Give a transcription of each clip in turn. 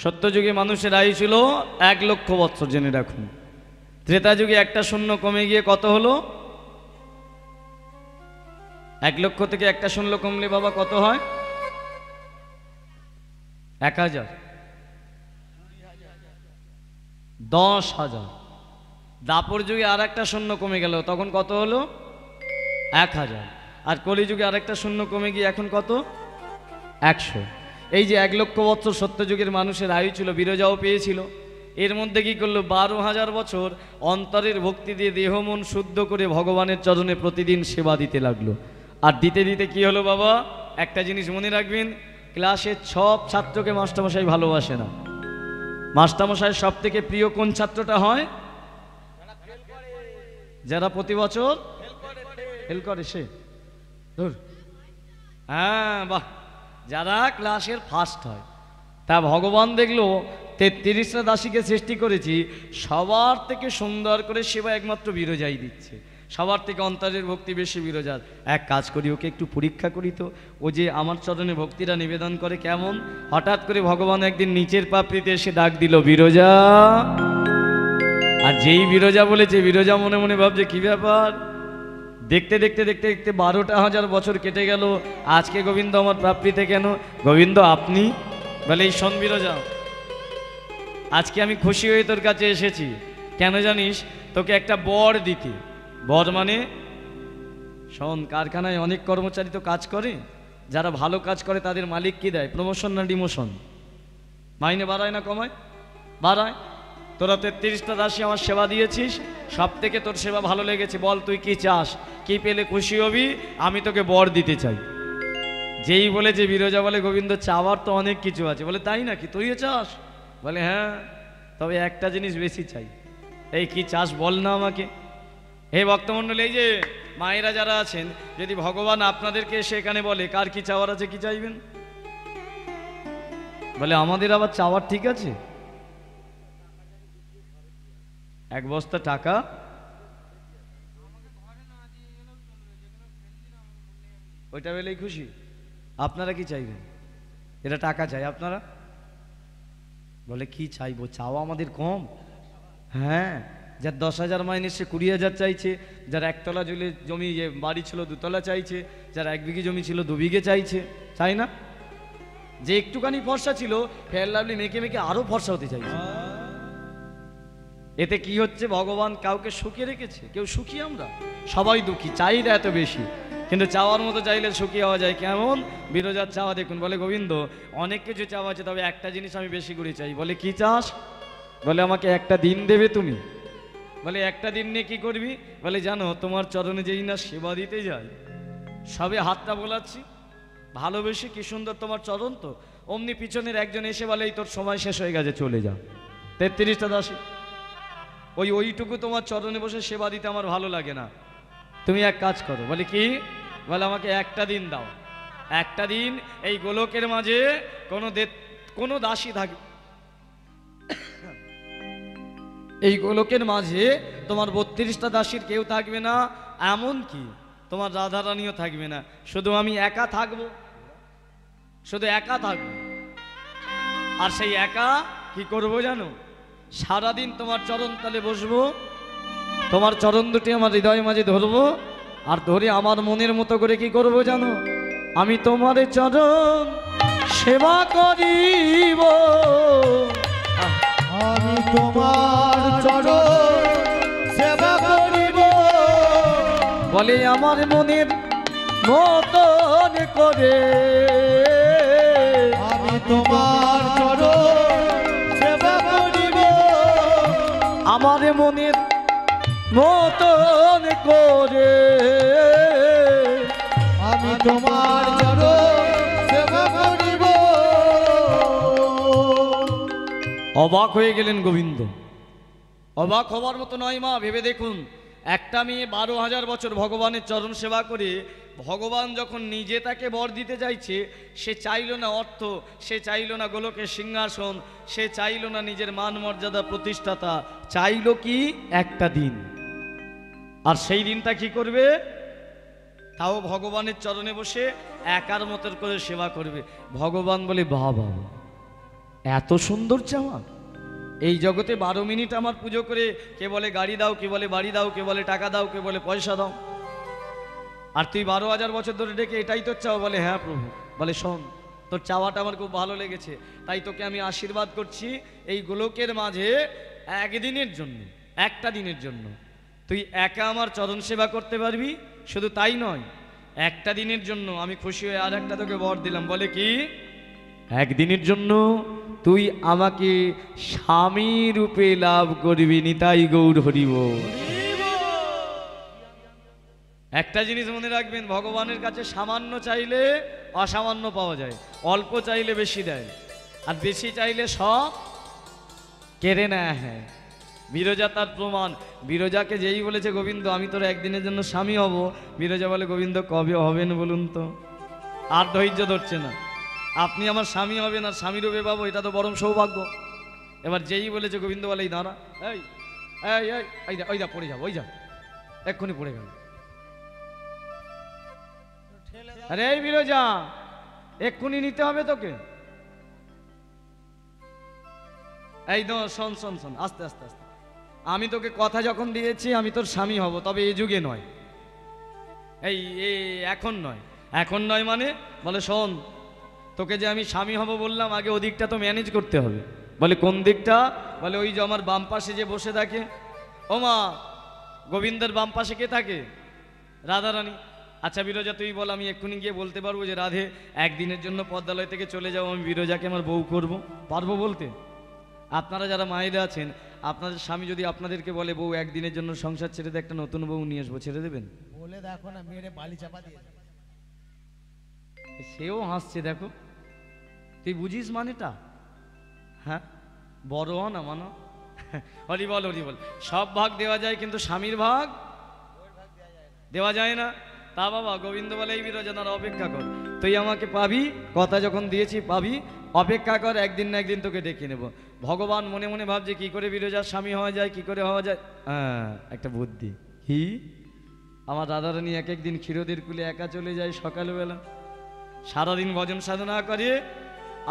সত্যযুগে মানুষের আয়ু ছিল 1,00,000 বছর, জেনে রাখুন। ত্রেতা যুগে একটা শূন্য কমে গিয়ে কত হলো? 1,00,000 থেকে একটা শূন্য কমলে বাবা কত হয়? 1,000, 10,000। দাপর যুগে আর একটা শূন্য কমে গেল, তখন কত হলো? 1,000। আর কলিযুগে আর একটা শূন্য কমে গিয়ে এখন কত? 100। এই যে 1,00,000 বছর সত্যযুগের মানুষের আয়ু ছিল, বিরজাও পেয়েছিল। এর মধ্যে কি করলো? 12,000 বছর অন্তরের ভক্তি দিয়ে দেহ মন শুদ্ধ করে ভগবানের চরণে প্রতিদিন সেবা দিতে লাগলো। আর দিতে দিতে কি হলো বাবা? একটা জিনিস মনে রাখবেন, ক্লাসের সব ছাত্রকে মাস্টারমশাই ভালোবাসে না। মাস্টারমশাইয়ের সব থেকে প্রিয় কোন ছাত্রটা হয়? যারা প্রতি বছর ফেল করে, সে ধর, হ্যাঁ বাহ, যারা ক্লাসের ফার্স্ট হয়। তা ভগবান দেখলো 33টা দাসীকে সৃষ্টি করেছি, সবার থেকে সুন্দর করে সেবা একমাত্র বিরজাই দিচ্ছে, সবার থেকে অন্তরের ভক্তি বেশি বিরজার। এক কাজ করি, ওকে একটু পরীক্ষা করি তো, ও যে আমার চরণে ভক্তিটা নিবেদন করে কেমন। হঠাৎ করে ভগবান একদিন নিচের পাপড়িতে এসে ডাক দিল, বিরজা। আর যেই বিরজা বলেছে, বিরজা মনে মনে ভাবছে কি ব্যাপার। দেখতে দেখতে দেখতে দেখতে 12,000 বছর কেটে গেল, আজকে গোবিন্দ আমার প্রাপ্তিতে কেন? গোবিন্দ আপনি? বলে এই শোন বিরজা, আজকে আমি খুশি হয়ে তোর কাছে এসেছি। কেন জানিস? তোকে একটা বর দিতে। বর মানে শোন, কারখানায় অনেক কর্মচারী তো কাজ করে, যারা ভালো কাজ করে তাদের মালিক কি দেয়? প্রমোশন না ডিমোশন? মাইনে বাড়ায় না কমায়? বাড়ায়। তোরা 33টা দাসী আমার সেবা দিয়েছিস, সব থেকে তোর সেবা ভালো লেগেছে, বল তুই কি চাস, কি পেলে খুশি হবি? আমি তোকে বর দিতে চাই। যেই বলে যে বিরজা বলে, গোবিন্দ চাওয়ার তো অনেক কিছু আছে। বলে তাই নাকি, তুইও চাস? বলে হ্যাঁ, তবে একটা জিনিস বেশি চাই। এই কি চাস বল না আমাকে। হে ভক্তমণ্ডলী, এই যে মায়েরা যারা আছেন, যদি ভগবান আপনাদেরকে সেখানে বলে কার কি চাওয়ার আছে, কি চাইবেন? বলে আমাদের আবার চাওয়ার ঠিক আছে? 1 বস্তা টাকা। ওইটা পেলেই খুশি? আপনারা কি চাইবেন? এটা টাকা চাই, আপনারা? বলে কি চাইবো, চাওয়া আমাদের কম। হ্যাঁ, যার 10,000 মাইনে সে 20,000 চাইছে, যার 1 তলা জমি বাড়ি ছিল 2 তলা চাইছে, যার 1 বিঘে জমি ছিল 2 বিঘে চাইছে, চাই না? যে একটুখানি ফর্সা ছিল, ফেয়ার লাভলি মেখে মেখে আরো ফর্সা হতে চাইছে। এতে কি হচ্ছে? ভগবান কাউকে সুখে রেখেছে? কেউ সুখী? আমরা সবাই দুঃখী, চাইলে এত বেশি, কিন্তু চাওয়ার মতো চাইলে সুখী হওয়া যায়। কেমন? বিরজার চাওয়া দেখুন। বলে গোবিন্দ অনেক কিছু চাওয়া আছে, তবে একটা জিনিস আমি বেশি করে চাই। বলে কি চাস? বলে আমাকে একটা দিন দেবে তুমি। বলে একটা দিন নিয়ে কি করবি? বলে জানো, তোমার চরণে যেই না সেবা দিতে যাই, সবে হাতটা বোলাচ্ছি, ভালোবেসে কি সুন্দর তোমার চরণ, তো অমনি পিছনের একজন এসে বলে এই তোর সময় শেষ হয়ে গেছে, চলে যা। 33টা দাসী ওইটুকু তোমার চরণে বসে সেবা দিতে আমার ভালো লাগে না, তুমি এক কাজ করো। বলে কি? বলে আমাকে একটা দিন দাও, একটা দিন এই গোলকের মাঝে কোনো দাসী থাকবে, এই গোলকের মাঝে তোমার 32টা দাসীর কেউ থাকবে না, এমন কি তোমার রাধারানীও থাকবে না, শুধু আমি একা থাকবো, শুধু একা থাকবো। আর সেই একা কি করবো জানো? সারাদিন তোমার চরণ তলে বসবো, তোমার চরণ দুটি আমার হৃদয় মাঝে ধরবো, আর ধরে আমার মনের মতো করে কি করবো জানো? আমি তোমার চরণ সেবা করিব, আমি তোমার চরণ সেবা করিব। বলে আমার মনের মতন করে, আমি তোমার চরণ সেবা করিব। আমার মনের মতন করে, আমি তোমার চরণ সেবা করিব। অবাক হয়ে গেলেন গোবিন্দ। অবাক হবার মতো নয় মা, ভেবে দেখুন, একটা মেয়ে 12,000 বছর ভগবানের চরণ সেবা করে, ভগবান যখন নিজে তাকে বর দিতে চাইছে, সে চাইল না অর্থ, সে চাইল না গোলকের সিংহাসন, সে চাইল না নিজের মান মর্যাদা প্রতিষ্ঠাতা, চাইল কি? একটা দিন। আর সেই দিনটা কি করবে? তাও ভগবানের চরণে বসে একার মতো করে সেবা করবে। ভগবান বলে বাবা, এত সুন্দর চাওয়া। এই জগতে 12 মিনিট আমার পুজো করে কে বলে গাড়ি দাও, কে বলে বাড়ি দাও, কে বলে টাকা দাও, কে বলে পয়সা দাও, আর তুই 12,000 বছর ধরে ডেকে এটাই তোর চাও? বলে হ্যাঁ প্রভু। বলে শোন, তোর চাওয়াটা আমার খুব ভালো লেগেছে, তাই তোকে আমি আশীর্বাদ করছি, এই গোলকের মাঝে একদিনের জন্য, একটা দিনের জন্য তুই একা আমার চরণ সেবা করতে পারবি। শুধু তাই নয়, একটা দিনের জন্য আমি খুশি হয়ে আর একটা তোকে বর দিলাম। বলে কি? একদিনের জন্য তুই আমাকে স্বামী রূপে লাভ করবি। নিতাই গৌর হরিব। একটা জিনিস মনে রাখবেন, ভগবানের কাছে সামান্য চাইলে অসামান্য পাওয়া যায়, অল্প চাইলে বেশি দেয়, আর বেশি চাইলে সব কেড়ে নেয়। হ্যাঁ, বিরজা তার প্রমাণ। বিরজাকে যেই বলেছে গোবিন্দ আমি তোর একদিনের জন্য স্বামী হব, বিরজা বলে গোবিন্দ কবে হবেন বলুন তো? আর ধৈর্য ধরছে না। আপনি আমার স্বামী হবেন আর স্বামী রূপে পাবো, এটা তো বরং সৌভাগ্য। এবার যেই বলেছে গোবিন্দ বলে এই দাঁড়া, এই এই এই ওই যা পড়ে যাবো, ওই যা এক্ষুনি পড়ে গেল। আরে এই বিরজা, এক্ষুনি নিতে হবে তোকে। এই তো শোন শোন শোন, আস্তে আস্তে আস্তে। আমি তোকে কথা যখন দিয়েছি আমি তোর স্বামী হব, তবে এই যুগে নয়, এই এখন নয়। এখন নয় মানে? বলে শোন, তোকে যে আমি স্বামী হব বললাম, আগে ওদিকটা তো ম্যানেজ করতে হবে। বলে কোন দিকটা? বলে ওই যে আমার বাম পাশে যে বসে থাকে। ও মা, গোবিন্দের বাম পাশে কে থাকে? রাধারানী। আচ্ছা বিরজা তুই বল, আমি এক্ষুনি গিয়ে বলতে পারবো যে রাধে একদিনের জন্য পদ্মালয় থেকে চলে যাও, আমি বিরজাকে আমার বউ করব? পারবো বলতে? আপনারা যারা মায়েরা আছেন, আপনাদের স্বামী যদি আপনাদেরকে বলে বউ একদিনের জন্য সংসার ছেড়ে দে, একটা নতুন বউ নিয়ে আসবো, ছেড়ে দেবেন? বলে দেখো না, মেরে বালি চাপা দিয়ে দেবে। সেও হাসছে, দেখো তুই বুঝিস মানেটা? হ্যাঁ, বড় না মানো। হরি বল হরি বল। সব ভাগ দেওয়া যায়, কিন্তু স্বামীর ভাগ দেওয়া যায় না। তা বাবা গোবিন্দ বলে এই বিরজনার অপেক্ষা কর, তুই আমাকে পাবি, কথা যখন দিয়েছি পাবি, অপেক্ষা কর, একদিন না একদিন তোকে ডেকে নেব। ভগবান মনে মনে ভাবছে কি করে বিরজার স্বামী হওয়া যায়, কি করে হওয়া যায়। একটা বুদ্ধি কি, আমার রাধারানী এক একদিন ক্ষীরোদের কুলে একা চলে যায় সকালবেলা, সারাদিন ভজন সাধনা করে,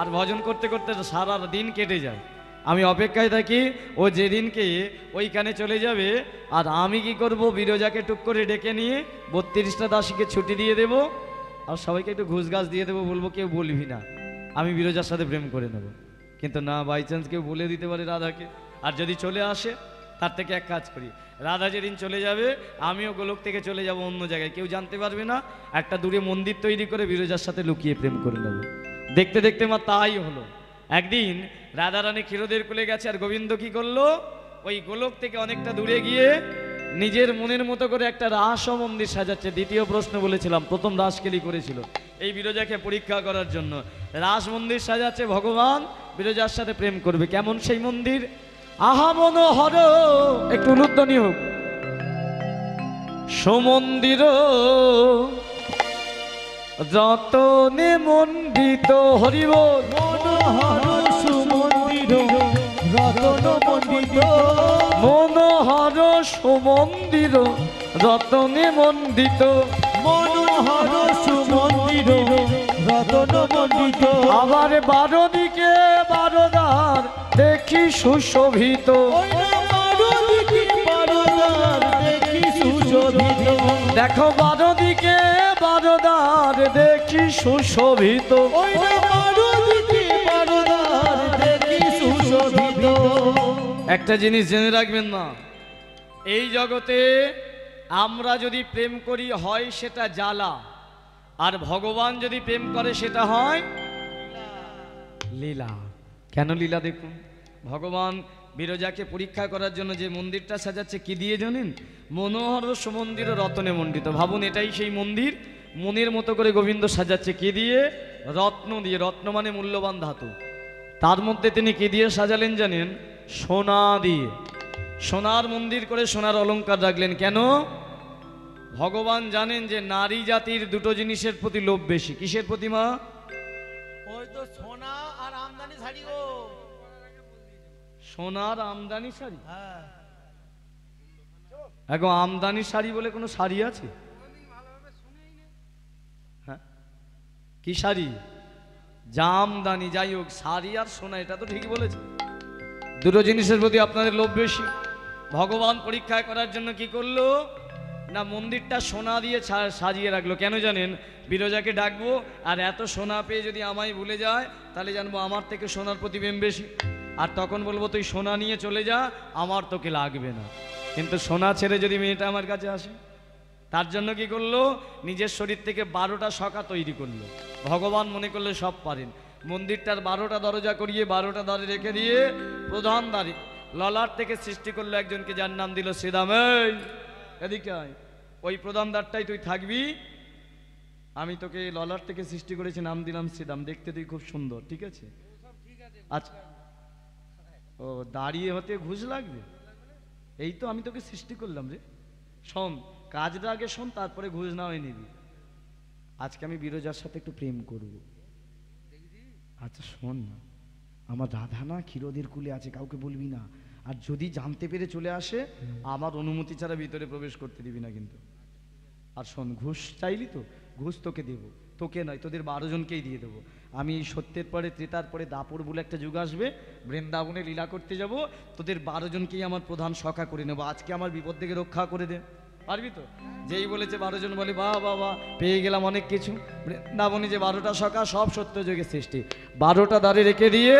আর ভজন করতে করতে সারা দিন কেটে যায়। আমি অপেক্ষায় থাকি, ও যেদিনকে ওইখানে চলে যাবে, আর আমি কি করব, বিরজাকে টুক করে ডেকে নিয়ে 32টা দাসীকে ছুটি দিয়ে দেব, আর সবাইকে একটু ঘুষ গাছ দিয়ে দেবো, বলবো কেউ বলবি না, আমি বিরজার সাথে প্রেম করে নেব। কিন্তু না, বাই চান্স কেউ বলে দিতে পারে রাধাকে, আর যদি চলে আসে তার থেকে এক কাজ করি, রাধা যেদিন চলে যাবে আমিও গোলক থেকে চলে যাব অন্য জায়গায়, কেউ জানতে পারবে না, একটা দূরে মন্দির তৈরি করে বিরজার সাথে লুকিয়ে প্রেম করে নেব। দেখতে দেখতে মা তাই হলো। একদিন রাধারানী ক্ষীরোদের কুলে গেছে, আর গোবিন্দ কি করলো, ওই গোলক থেকে অনেকটা দূরে গিয়ে নিজের মনের মতো করে একটা রাস মন্দির সাজাচ্ছে। দ্বিতীয় প্রশ্ন বলেছিলাম, প্রথম রাসকেলি করেছিল এই বিরজাকে পরীক্ষা করার জন্য। রাস মন্দির সাজাচ্ছে, ভগবান বিরজার সাথে প্রেম করবে। কেমন সেই মন্দির? আহা মনোহর, একটু উলুধ্বনি হোক। সমন্দির যতনে মণ্ডিত, হরিবল। মনোহর সুমন্দির রতন মণ্ডিত, মনোহর সুমন্দির রতনে মণ্ডিত, মনোহর সুমন্দির রতন মণ্ডিত। আবার 12 দিকে 12 দ্বার দেখি সুশোভিত, দেখি সুশোভিত। দেখো 12 দিকে 12 দ্বার দেখি সুশোভিত, দেখি সুশোভিত। একটা জিনিস জেনে রাখবেন না, এই জগতে আমরা যদি প্রেম করি হয় সেটা জ্বালা, আর ভগবান যদি প্রেম করে সেটা হয় লীলা। কেন লীলা? দেখুন, ভগবান বিরজাকে পরীক্ষা করার জন্য যে মন্দিরটা সাজাচ্ছে কি দিয়ে জানেন? মনোহর সুমন্দির রত্নে মণ্ডিত। ভাবুন, এটাই সেই মন্দির, মনের মতো করে গোবিন্দ সাজাচ্ছে কি দিয়ে? রত্ন দিয়ে। রত্ন মানে মূল্যবান ধাতু। তার মধ্যে তিনি কি দিয়ে সাজালেন জানেন? সোনা দিয়ে। সোনার মন্দির করে সোনার অলংকার রাখলেন। কেন? ভগবান জানেন যে নারী জাতির দুটো জিনিসের প্রতি লোভ বেশি। কিসের প্রতি মা? ওই তো সোনা আর আমদানি শাড়ি গো। সোনার আমদানি শাড়ি? হ্যাঁ। এখন আমদানি শাড়ি বলে কোনো শাড়ি আছে? হ্যাঁ, কি শাড়ি? জামদানি, যাই হোক, শাড়ি আর সোনা, এটা তো ঠিকই বলেছে। দুটো জিনিসের প্রতি আপনাদের লোভ বেশি। ভগবান পরীক্ষা করার জন্য কি করলো না, মন্দিরটা সোনা দিয়ে সাজিয়ে রাখলো। কেন জানেন? বিরজাকে ডাকবো, আর এত সোনা পেয়ে যদি আমায় ভুলে যায়, তাহলে জানবো আমার থেকে সোনার প্রতি প্রেম বেশি। আর তখন বলবো তুই সোনা নিয়ে চলে যা, আমার তোকে লাগবে না। কিন্তু সোনা ছেড়ে যদি মেয়েটা আমার কাছে আসে, তার জন্য কি করলো, নিজের শরীর থেকে 12টা শখা তৈরি করলো। ভগবান মনে করলে সব পারেন। মন্দিরটার 12টা দরজা করিয়ে 12টা দ্বারে রেখে দিয়ে প্রধান দ্বারে ললাট থেকে সৃষ্টি করলো একজনকে, যার নাম দিল শ্রীদাম। এই এদিকে আয়, ওই প্রধান দ্বারটাই তুই থাকবি। আমি তোকে ললাট থেকে সৃষ্টি করেছি, নাম দিলাম শ্রীদাম। দেখতে তুই খুব সুন্দর, ঠিক আছে? আচ্ছা, ও দাঁড়িয়ে হতে ঘুষ লাগবে? এই তো আমি তোকে সৃষ্টি করলাম রে। শোন, কাজটা আগে শোন, তারপরে ঘুষ না হয়ে নিবি। আজকে আমি বিরজার সাথে একটু প্রেম করব। আচ্ছা শোন না, আমার রাধা না ক্ষীরোদের কুলে আছে, কাউকে বলবি না। আর যদি জানতে পেরে চলে আসে, আমার অনুমতি ছাড়া ভিতরে প্রবেশ করতে দিবি না কিন্তু। আর শোন, ঘুষ চাইলি তো, ঘুষ তোকে দেবো, তোকে নয়, তোদের 12 জনকেই দিয়ে দেবো। আমি এই সত্যের পরে ত্রেতার পরে দাপর বলে একটা যুগ আসবে, বৃন্দাবনে লীলা করতে যাব, তোদের 12 জনকেই আমার প্রধান সখা করে নেবো। আজকে আমার বিপদ থেকে রক্ষা করে দে, পারবি তো? যেই বলেছে 12 জন বলে বাহ বাহ বাহ, পেয়ে গেলাম অনেক কিছু। বৃন্দাবনে যে 12টা সখা, সব সত্য যোগের সৃষ্টি। 12টা দ্বারে রেখে দিয়ে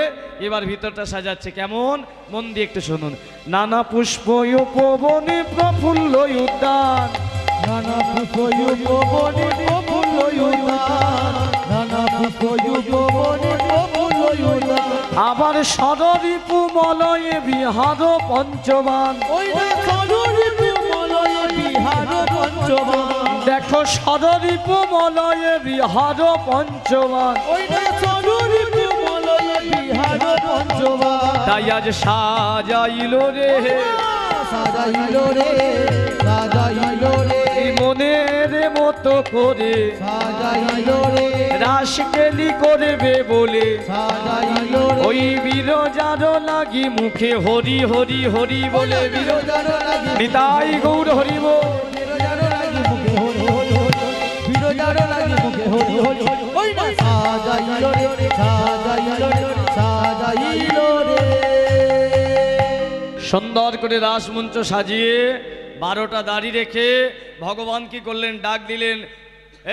এবার ভিতরটা সাজাচ্ছে কেমন, মন দিয়ে একটু শুনুন। নানা পুষ্প উপবনে প্রফুল্ল উদ্যান, নানা পুষ্প উপবনে প্রফুল্ল উদ্যান, নানা পুষ্প উপবনে প্রফুল্ল উদ্যান। আবার সদরিপু মলয়ে বিহার পঞ্চবান। ওই না সদরিপু মলয়ে বিহার পঞ্চবান। দেখো সদরিপু মলয়ে বিহার পঞ্চবান। ওই না সদরিপু মলয়ে বিহার পঞ্চবান। তাই আজ সাজাইল রে, সাজাইল রে, সাজাইল রে, মনের মতো করে সাজাইল রে, রাস কেলি করবে বলে সাজাইল রে। ওই বিরজার লাগি মুখে হরি হরি হরি বলে বিরজার লাগি নিতাই গৌর হরি বল। বিরজার লাগি মুখে হরি হরি হরি, বিরজার লাগি মুখে হরি হরি হরি। ওই না সাজাইল রে, সাজাইল রে, সাজাইল রে। সুন্দর করে রাসমঞ্চ সাজিয়ে 12টা দাড়ি রেখে ভগবান কি করলেন, ডাক দিলেন,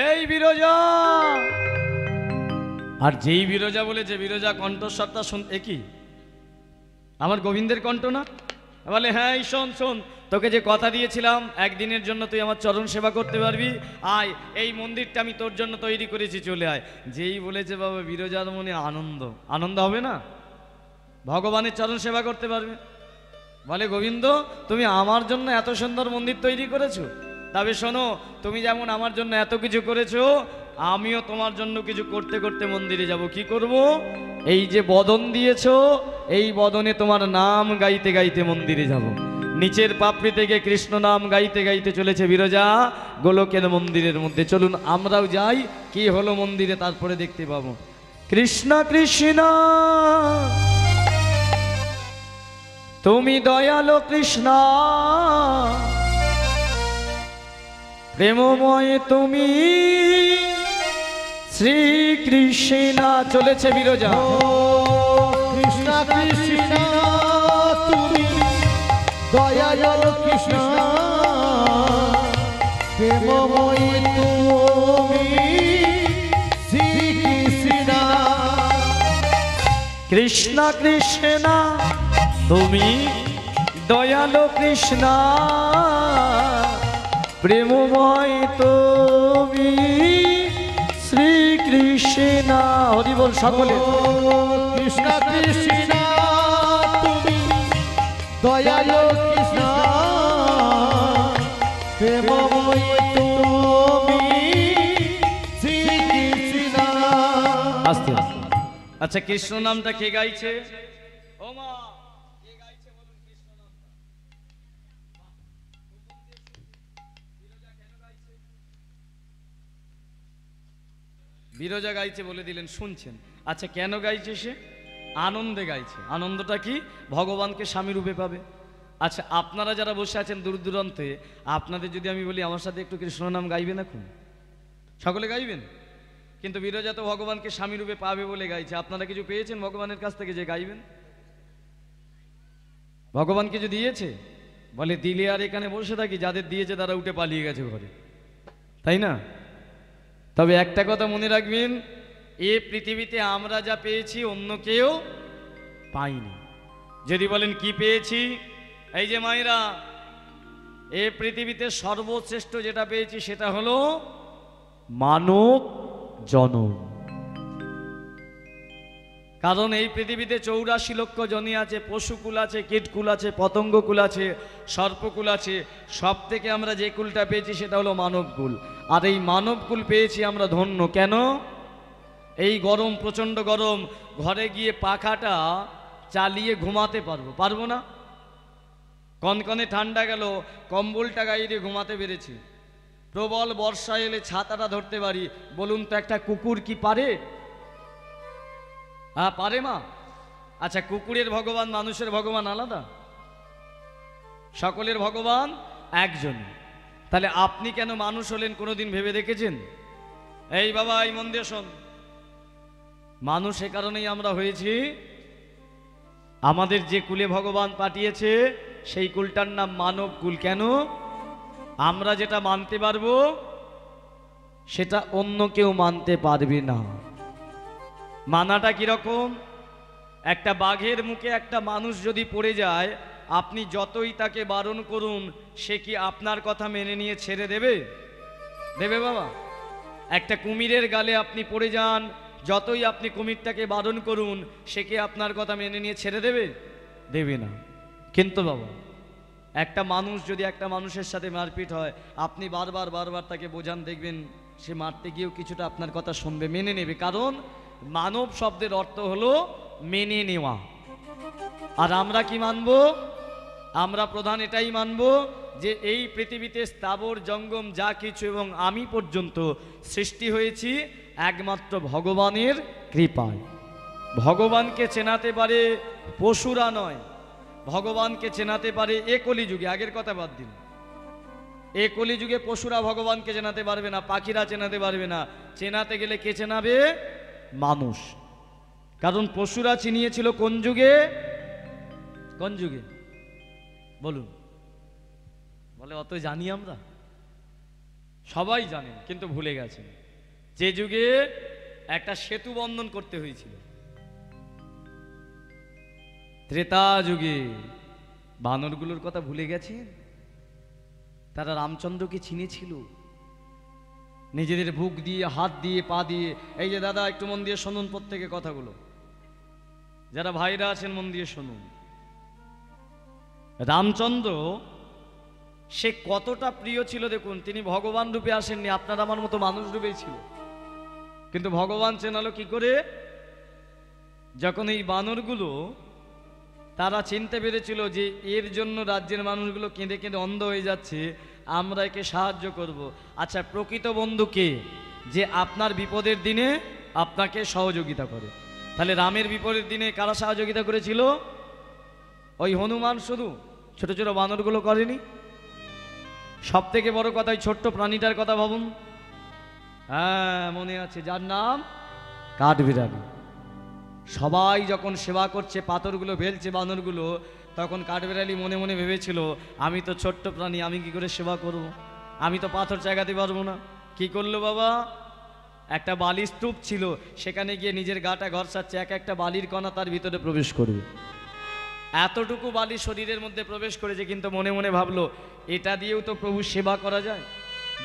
এই বিরজা। আর যেই বিরজা বলেছে, বিরজা কণ্ঠস্বরটা শুন, একই আমার গোবিন্দের কণ্ঠ না? বলে হ্যাঁ, এই শোন শোন, তোকে যে কথা দিয়েছিলাম একদিনের জন্য তুই আমার চরণ সেবা করতে পারবি, আয়, এই মন্দিরটা আমি তোর জন্য তৈরি করেছি, চলে আয়। যেই বলেছে বাবা, বিরজার মনে আনন্দ, আনন্দ হবে না? ভগবানের চরণ সেবা করতে পারবে। বলে গোবিন্দ, তুমি আমার জন্য এত সুন্দর মন্দির তৈরি করেছো, তবে শোনো, তুমি যেমন আমার জন্য এত কিছু করেছো, আমিও তোমার জন্য কিছু করতে করতে মন্দিরে যাব। কি করব? এই যে বদন দিয়েছো, এই বদনে তোমার নাম গাইতে গাইতে মন্দিরে যাব। নিচের পাপড়ি থেকে কৃষ্ণ নাম গাইতে গাইতে চলেছে বিরজা গোলকের মন্দিরের মধ্যে। চলুন আমরাও যাই, কি হলো মন্দিরে তারপরে দেখতে পাবো। কৃষ্ণ কৃষ্ণ তুমি দয়ালো কৃষ্ণ, প্রেমময় তুমি শ্রীকৃষ্ণ। চলেছে বিরজা। কৃষ্ণ কৃষ্ণ তুমি দয়াল কৃষ্ণ, প্রেমময়ী তুমি শ্রীকৃষ্ণ। কৃষ্ণ কৃষ্ণ তুমি দয়ালো কৃষ্ণ, প্রেমময় তুমি শ্রীকৃষ্ণ। হরি বল সকলে। কৃষ্ণ কৃষ্ণ তুমি দয়াল কৃষ্ণ, প্রেমময়ী তুমি শ্রীকৃষ্ণ। আস্তে আস্তে। আচ্ছা, কৃষ্ণ নামটা কে গাইছে? ও মা, কে গাইছে বলুন কৃষ্ণ নামটা? বিরজা গাইছে বলে দিলেন, শুনছেন। আচ্ছা, কেন গাইছে সে? আনন্দে গাইছে। আনন্দটা কি? ভগবানকে স্বামী রূপে পাবে। আচ্ছা, আপনারা যারা বসে আছেন দূর দূরান্তে, আপনাদের যদি আমি বলি আমার সাথে একটু কৃষ্ণ নাম গাইবেন, এখন সকলে গাইবেন? কিন্তু বিরজা তো ভগবানকে স্বামী রূপে পাবে বলে গাইছে। আপনারা কিছু পেয়েছেন ভগবানের কাছ থেকে যে গাইবেন? ভগবান কিছু দিয়েছে? বলে দিলে আর এখানে বসে থাকি, যাদের দিয়েছে তারা উঠে পালিয়ে গেছে ঘরে, তাই না? তবে একটা কথা মনে রাখবেন, এ পৃথিবীতে আমরা যা পেয়েছি অন্য কেউ পাইনি। যদি বলেন কি পেয়েছি, এই যে মায়েরা, এ পৃথিবীতে সর্বশ্রেষ্ঠ যেটা পেয়েছি সেটা হলো মানব জনম। কারণ এই পৃথিবীতে 84 লক্ষ জনি আছে, পশুকুল আছে, কীটকুল আছে, পতঙ্গকুল আছে, সর্পকুল আছে। সব থেকে আমরা যে কুলটা পেয়েছি সেটা হলো মানবকুল। আর এই মানবকুল পেয়েছি আমরা ধন্য। কেন? এই গরম, প্রচণ্ড গরম, ঘরে গিয়ে পাখাটা চালিয়ে ঘুমাতে পারবো না? কনকনে ঠান্ডা গেল, কম্বলটা গায়ে দিয়ে ঘুমাতে পেরেছি। প্রবল বর্ষা এলে ছাতাটা ধরতে পারি। বলুন তো একটা কুকুর কি পারে? হ্যাঁ পারে মা? আচ্ছা, কুকুরের ভগবান মানুষের ভগবান আলাদা? সকলের ভগবান একজন। তাহলে আপনি কেন মানুষ হলেন কোনোদিন ভেবে দেখেছেন? এই বাবা, এই মন দিয়ে শোন, মানুষ এ কারণেই আমরা হয়েছি, আমাদের যে কুলে ভগবান পাঠিয়েছে সেই কুলটার নাম মানব কুল। কেন? আমরা যেটা মানতে পারবো সেটা অন্য কেউ মানতে পারবে না। মানাটা কিরকম? একটা বাঘের মুখে একটা মানুষ যদি পড়ে যায়, আপনি যতই তাকে বারণ করুন, সে কি আপনার কথা মেনে নিয়ে ছেড়ে দেবে? দেবে বাবা? একটা কুমিরের গালে আপনি পড়ে যান, যতই আপনি কুমিরটাকে বারণ করুন, সে কি আপনার কথা মেনে নিয়ে ছেড়ে দেবে? দেবে না। কিন্তু বাবা, একটা মানুষ যদি একটা মানুষের সাথে মারপিট হয়, আপনি বারবার তাকে বোঝান, দেখবেন সে মারতে গিয়েও কিছুটা আপনার কথা শুনবে, মেনে নেবে। কারণ মানব শব্দের অর্থ হলো মেনে নেওয়া। আর আমরা কি মানব? আমরা প্রধান এটাই মানব যে এই পৃথিবীতে স্থাবর জঙ্গম যা কিছু এবং আমি পর্যন্ত সৃষ্টি হয়েছি একমাত্র ভগবানের কৃপায়। ভগবানকে চেনাতে পারে পশুরা নয়, ভগবানকে চেনাতে পারে এ কলিযুগে। আগের কথা বাদ দিন, এ কলিযুগে পশুরা ভগবানকে চেনাতে পারবে না, পাখিরা চেনাতে পারবে না। চেনাতে গেলে কে চেনাবে? মানুষ। কারণ পশুরা চিনিয়েছিল কোন যুগে? কোন যুগে বলুন? বলে অত জানি আমরা, সবাই জানেন কিন্তু ভুলে গেছেন। যে যুগে একটা সেতু বন্ধন করতে হয়েছিল, ত্রেতা যুগে। বানরগুলোর কথা ভুলে গেছেন? তারা রামচন্দ্রকে চিনেছিল নিজেদের বুক দিয়ে, হাত দিয়ে, পা দিয়ে। এই যে দাদা, একটু মন দিয়ে শুনুন প্রত্যেকে কথাগুলো, যারা ভাইরা আছেন মন দিয়ে শুনুন। রামচন্দ্র সে কতটা প্রিয় ছিল দেখুন। তিনি ভগবান রূপে আসেননি, আপনার আমার মতো মানুষ রূপেই ছিল। কিন্তু ভগবান চেনালো কি করে? যখন এই বানরগুলো তারা চিনতে পেরেছিল যে এর জন্য রাজ্যের মানুষগুলো কেঁদে কেঁদে অন্ধ হয়ে যাচ্ছে, আমরা একে সাহায্য করব। আচ্ছা, প্রকৃত বন্ধু কে? যে আপনার বিপদের দিনে আপনাকে সহযোগিতা করে। তাহলে রামের বিপদের দিনে কারা সহযোগিতা করেছিল? ওই হনুমান শুধু? ছোট ছোট বানরগুলো করেনি? সব থেকে বড় কথা, ওই ছোট্ট প্রাণীটার কথা ভাবুন। হ্যাঁ মনে আছে, যার নাম কাঠবিড়ালি। সবাই যখন সেবা করছে, পাথরগুলো ফেলছে বানরগুলো, তখন কাঠবিড়ালি মনে মনে ভেবেছিল, আমি তো ছোট্ট প্রাণী, আমি কি করে সেবা করব? আমি তো পাথর চাগাতে পারবো না। কি করলো বাবা? একটা বালির স্তূপ ছিল, সেখানে গিয়ে নিজের গাটা ঘষাচ্ছে, এক একটা বালির কণা তার ভিতরে প্রবেশ করবে। এতটুকু বালি শরীরের মধ্যে প্রবেশ করেছে, কিন্তু মনে মনে ভাবলো, এটা দিয়েও তো প্রভু সেবা করা যায়,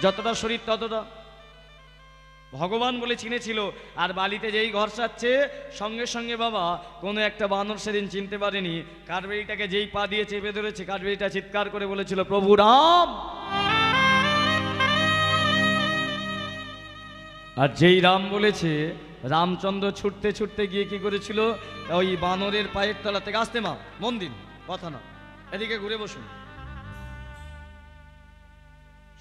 যতটা শরীর ততটা। ভগবান বলে চিনেছিল। আর বালিতে যেই ঘষাচ্ছে, সঙ্গে সঙ্গে বাবা কোনো একটা বানর সেদিন চিনতে পারেনি, কাঠবেড়িটাকে যেই পা দিয়ে চেপে ধরেছে, কাঠবেড়িটা চিৎকার করে বলেছিল, প্রভু রাম। আর যেই রাম বলেছে, রামচন্দ্র ছুটতে ছুটতে গিয়ে কি করেছিল? ওই বানরের পায়ের তলা থেকে, আসতে মা, মন দিন, কথা না, এদিকে ঘুরে বসুন,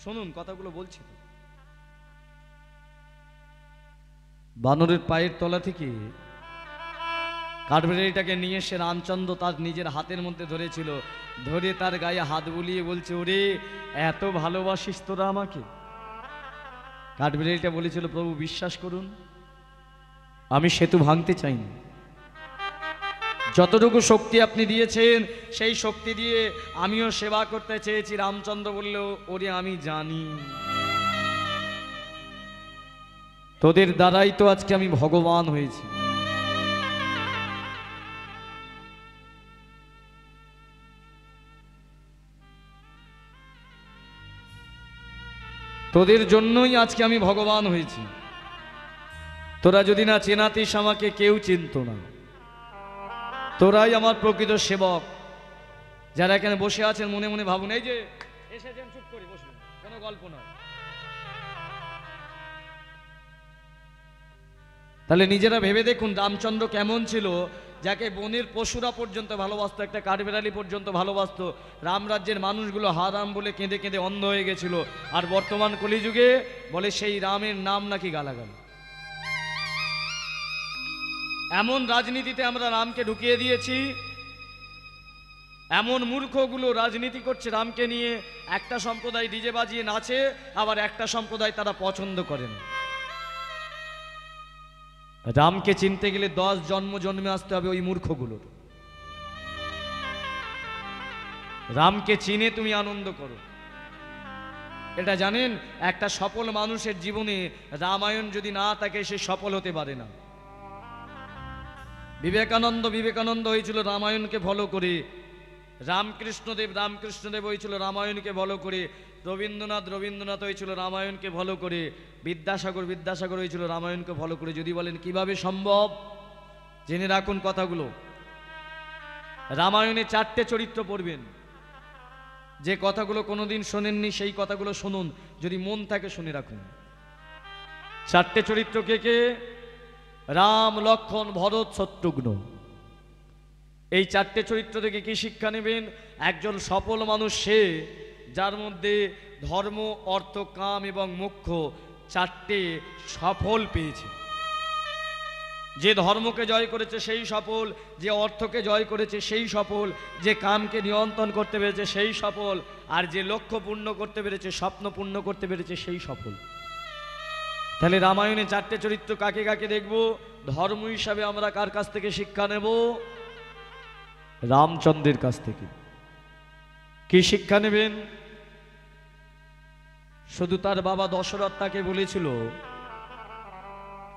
শুনুন কথাগুলো বলছি। বানরের পায়ের তলা থেকে কাঠবেড়ালিটাকে নিয়ে এসে রামচন্দ্র তার নিজের হাতের মধ্যে ধরেছিল। ধরে তার গায়ে হাত বুলিয়ে বলছে, ওরে এত ভালোবাসিস তোরা আমাকে? কাঠবেড়ালিটা বলেছিল, প্রভু বিশ্বাস করুন, আমি সেতু ভাঙতে চাইনি। যতটুকু শক্তি আপনি দিয়েছেন সেই শক্তি দিয়ে আমিও সেবা করতে চেয়েছি। রামচন্দ্র বলল, ওরে আমি জানি তোদের দ্বারাই তো আজকে আমি ভগবান হয়েছি। তোদের জন্যই আজকে আমি ভগবান হয়েছি। তোরা যদি না চেনাতিস আমাকে, কেউ চিনত না। তোরাই আমার প্রকৃত সেবক। যারা এখানে বসে আছেন মনে মনে ভাবুন, এই যে এসেছেন চুপ করে বসুন, কোনো গল্প নয়। তাহলে নিজেরা ভেবে দেখুন রামচন্দ্র কেমন ছিল, যাকে বনের পশুরা পর্যন্ত ভালোবাসতো, একটা কাঠবেড়ালি পর্যন্ত ভালোবাসতো। রামরাজ্যের মানুষগুলো হারাম বলে কেঁদে কেঁদে অন্ধ হয়ে গেছিল। আর বর্তমান কলিযুগে বলে সেই রামের নাম নাকি গালাগাল। এমন রাজনীতিতে আমরা রামকে ঢুকিয়ে দিয়েছি। এমন মূর্খগুলো রাজনীতি করছে রামকে নিয়ে। একটা সম্প্রদায় ডিজে বাজিয়ে নাচে, আবার একটা সম্প্রদায় তারা পছন্দ করেন। রামকে চিনতে গেলে 10 জন্ম জন্মে আসতে হবে ওই মূর্খগুলোর। রামকে চিনে তুমি আনন্দ করো। এটা জানেন, একটা সফল মানুষের জীবনে রামায়ণ যদি না থাকে সে সফল হতে পারে না। বিবেকানন্দ হয়েছিল রামায়ণকে ফলো করে। রামকৃষ্ণদেব হয়েছিল রামায়ণকে ফলো করে। রবীন্দ্রনাথ হয়েছিল রামায়ণকে ফলো করে। বিদ্যাসাগর হয়েছিল রামায়ণকে ফলো করে। যদি বলেন কিভাবে সম্ভব, জেনে রাখুন কথাগুলো। রামায়ণে 4টে চরিত্র পড়বেন। যে কথাগুলো কোনোদিন শোনেননি সেই কথাগুলো শুনুন, যদি মন থাকে শুনে রাখুন। 4টে চরিত্র কে কে? রাম, লক্ষ্মণ, ভরত, শত্রুঘ্ন। এই 4টে চরিত্র থেকে কি শিক্ষা নেবেন? একজন সফল মানুষ সে যার মধ্যে ধর্ম, অর্থ, কাম এবং মোক্ষ 4টে সফল পেয়েছে। যে ধর্মকে জয় করেছে সেই সফল, যে অর্থকে জয় করেছে সেই সফল, যে কামকে নিয়ন্ত্রণ করতে পেরেছে সেই সফল, আর যে লক্ষ্য পূর্ণ করতে পেরেছে, স্বপ্ন পূর্ণ করতে পেরেছে সেই সফল। তাহলে রামায়ণে 4টে চরিত্র কাকে কাকে দেখব? ধর্ম হিসাবে আমরা কার কাছ থেকে শিক্ষা নেব? রামচন্দ্রের কাছ থেকে। কি শিক্ষা নেবেন? শুধু তার বাবা দশরথ তাকে বলেছিল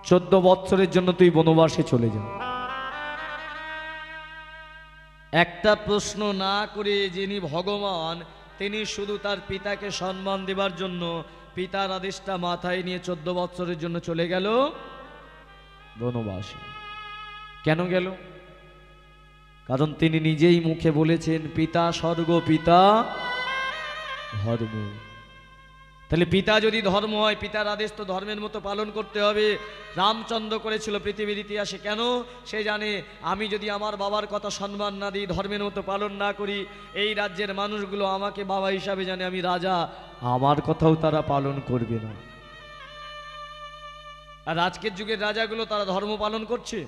14 বৎসরের জন্য তুই বনবাসে চলে যা। একটা প্রশ্ন না করে যিনি ভগবান, তিনি শুধু তার পিতাকে সম্মান দেবার জন্য পিতার আদেশটা মাথায় নিয়ে 14 বৎসরের জন্য চলে গেল বনবাসে। কেন গেল? কারণ তিনি নিজেই মুখে বলেছেন, পিতা স্বর্গ, পিতা ধর্ম। তাহলে পিতা যদি ধর্ম হয়, পিতার আদেশ তো ধর্মের মতো পালন করতে হবে। রামচন্দ্র করেছিল পৃথিবীর ইতিহাসে। কেন? সে জানে আমি যদি আমার বাবার কথা সম্মান না দিই, ধর্মের মতো পালন না করি, এই রাজ্যের মানুষগুলো আমাকে বাবা হিসাবে জানে, আমি রাজা, আমার কথাও তারা পালন করবে না। আর আজকের যুগের রাজাগুলো তারা ধর্ম পালন করছে।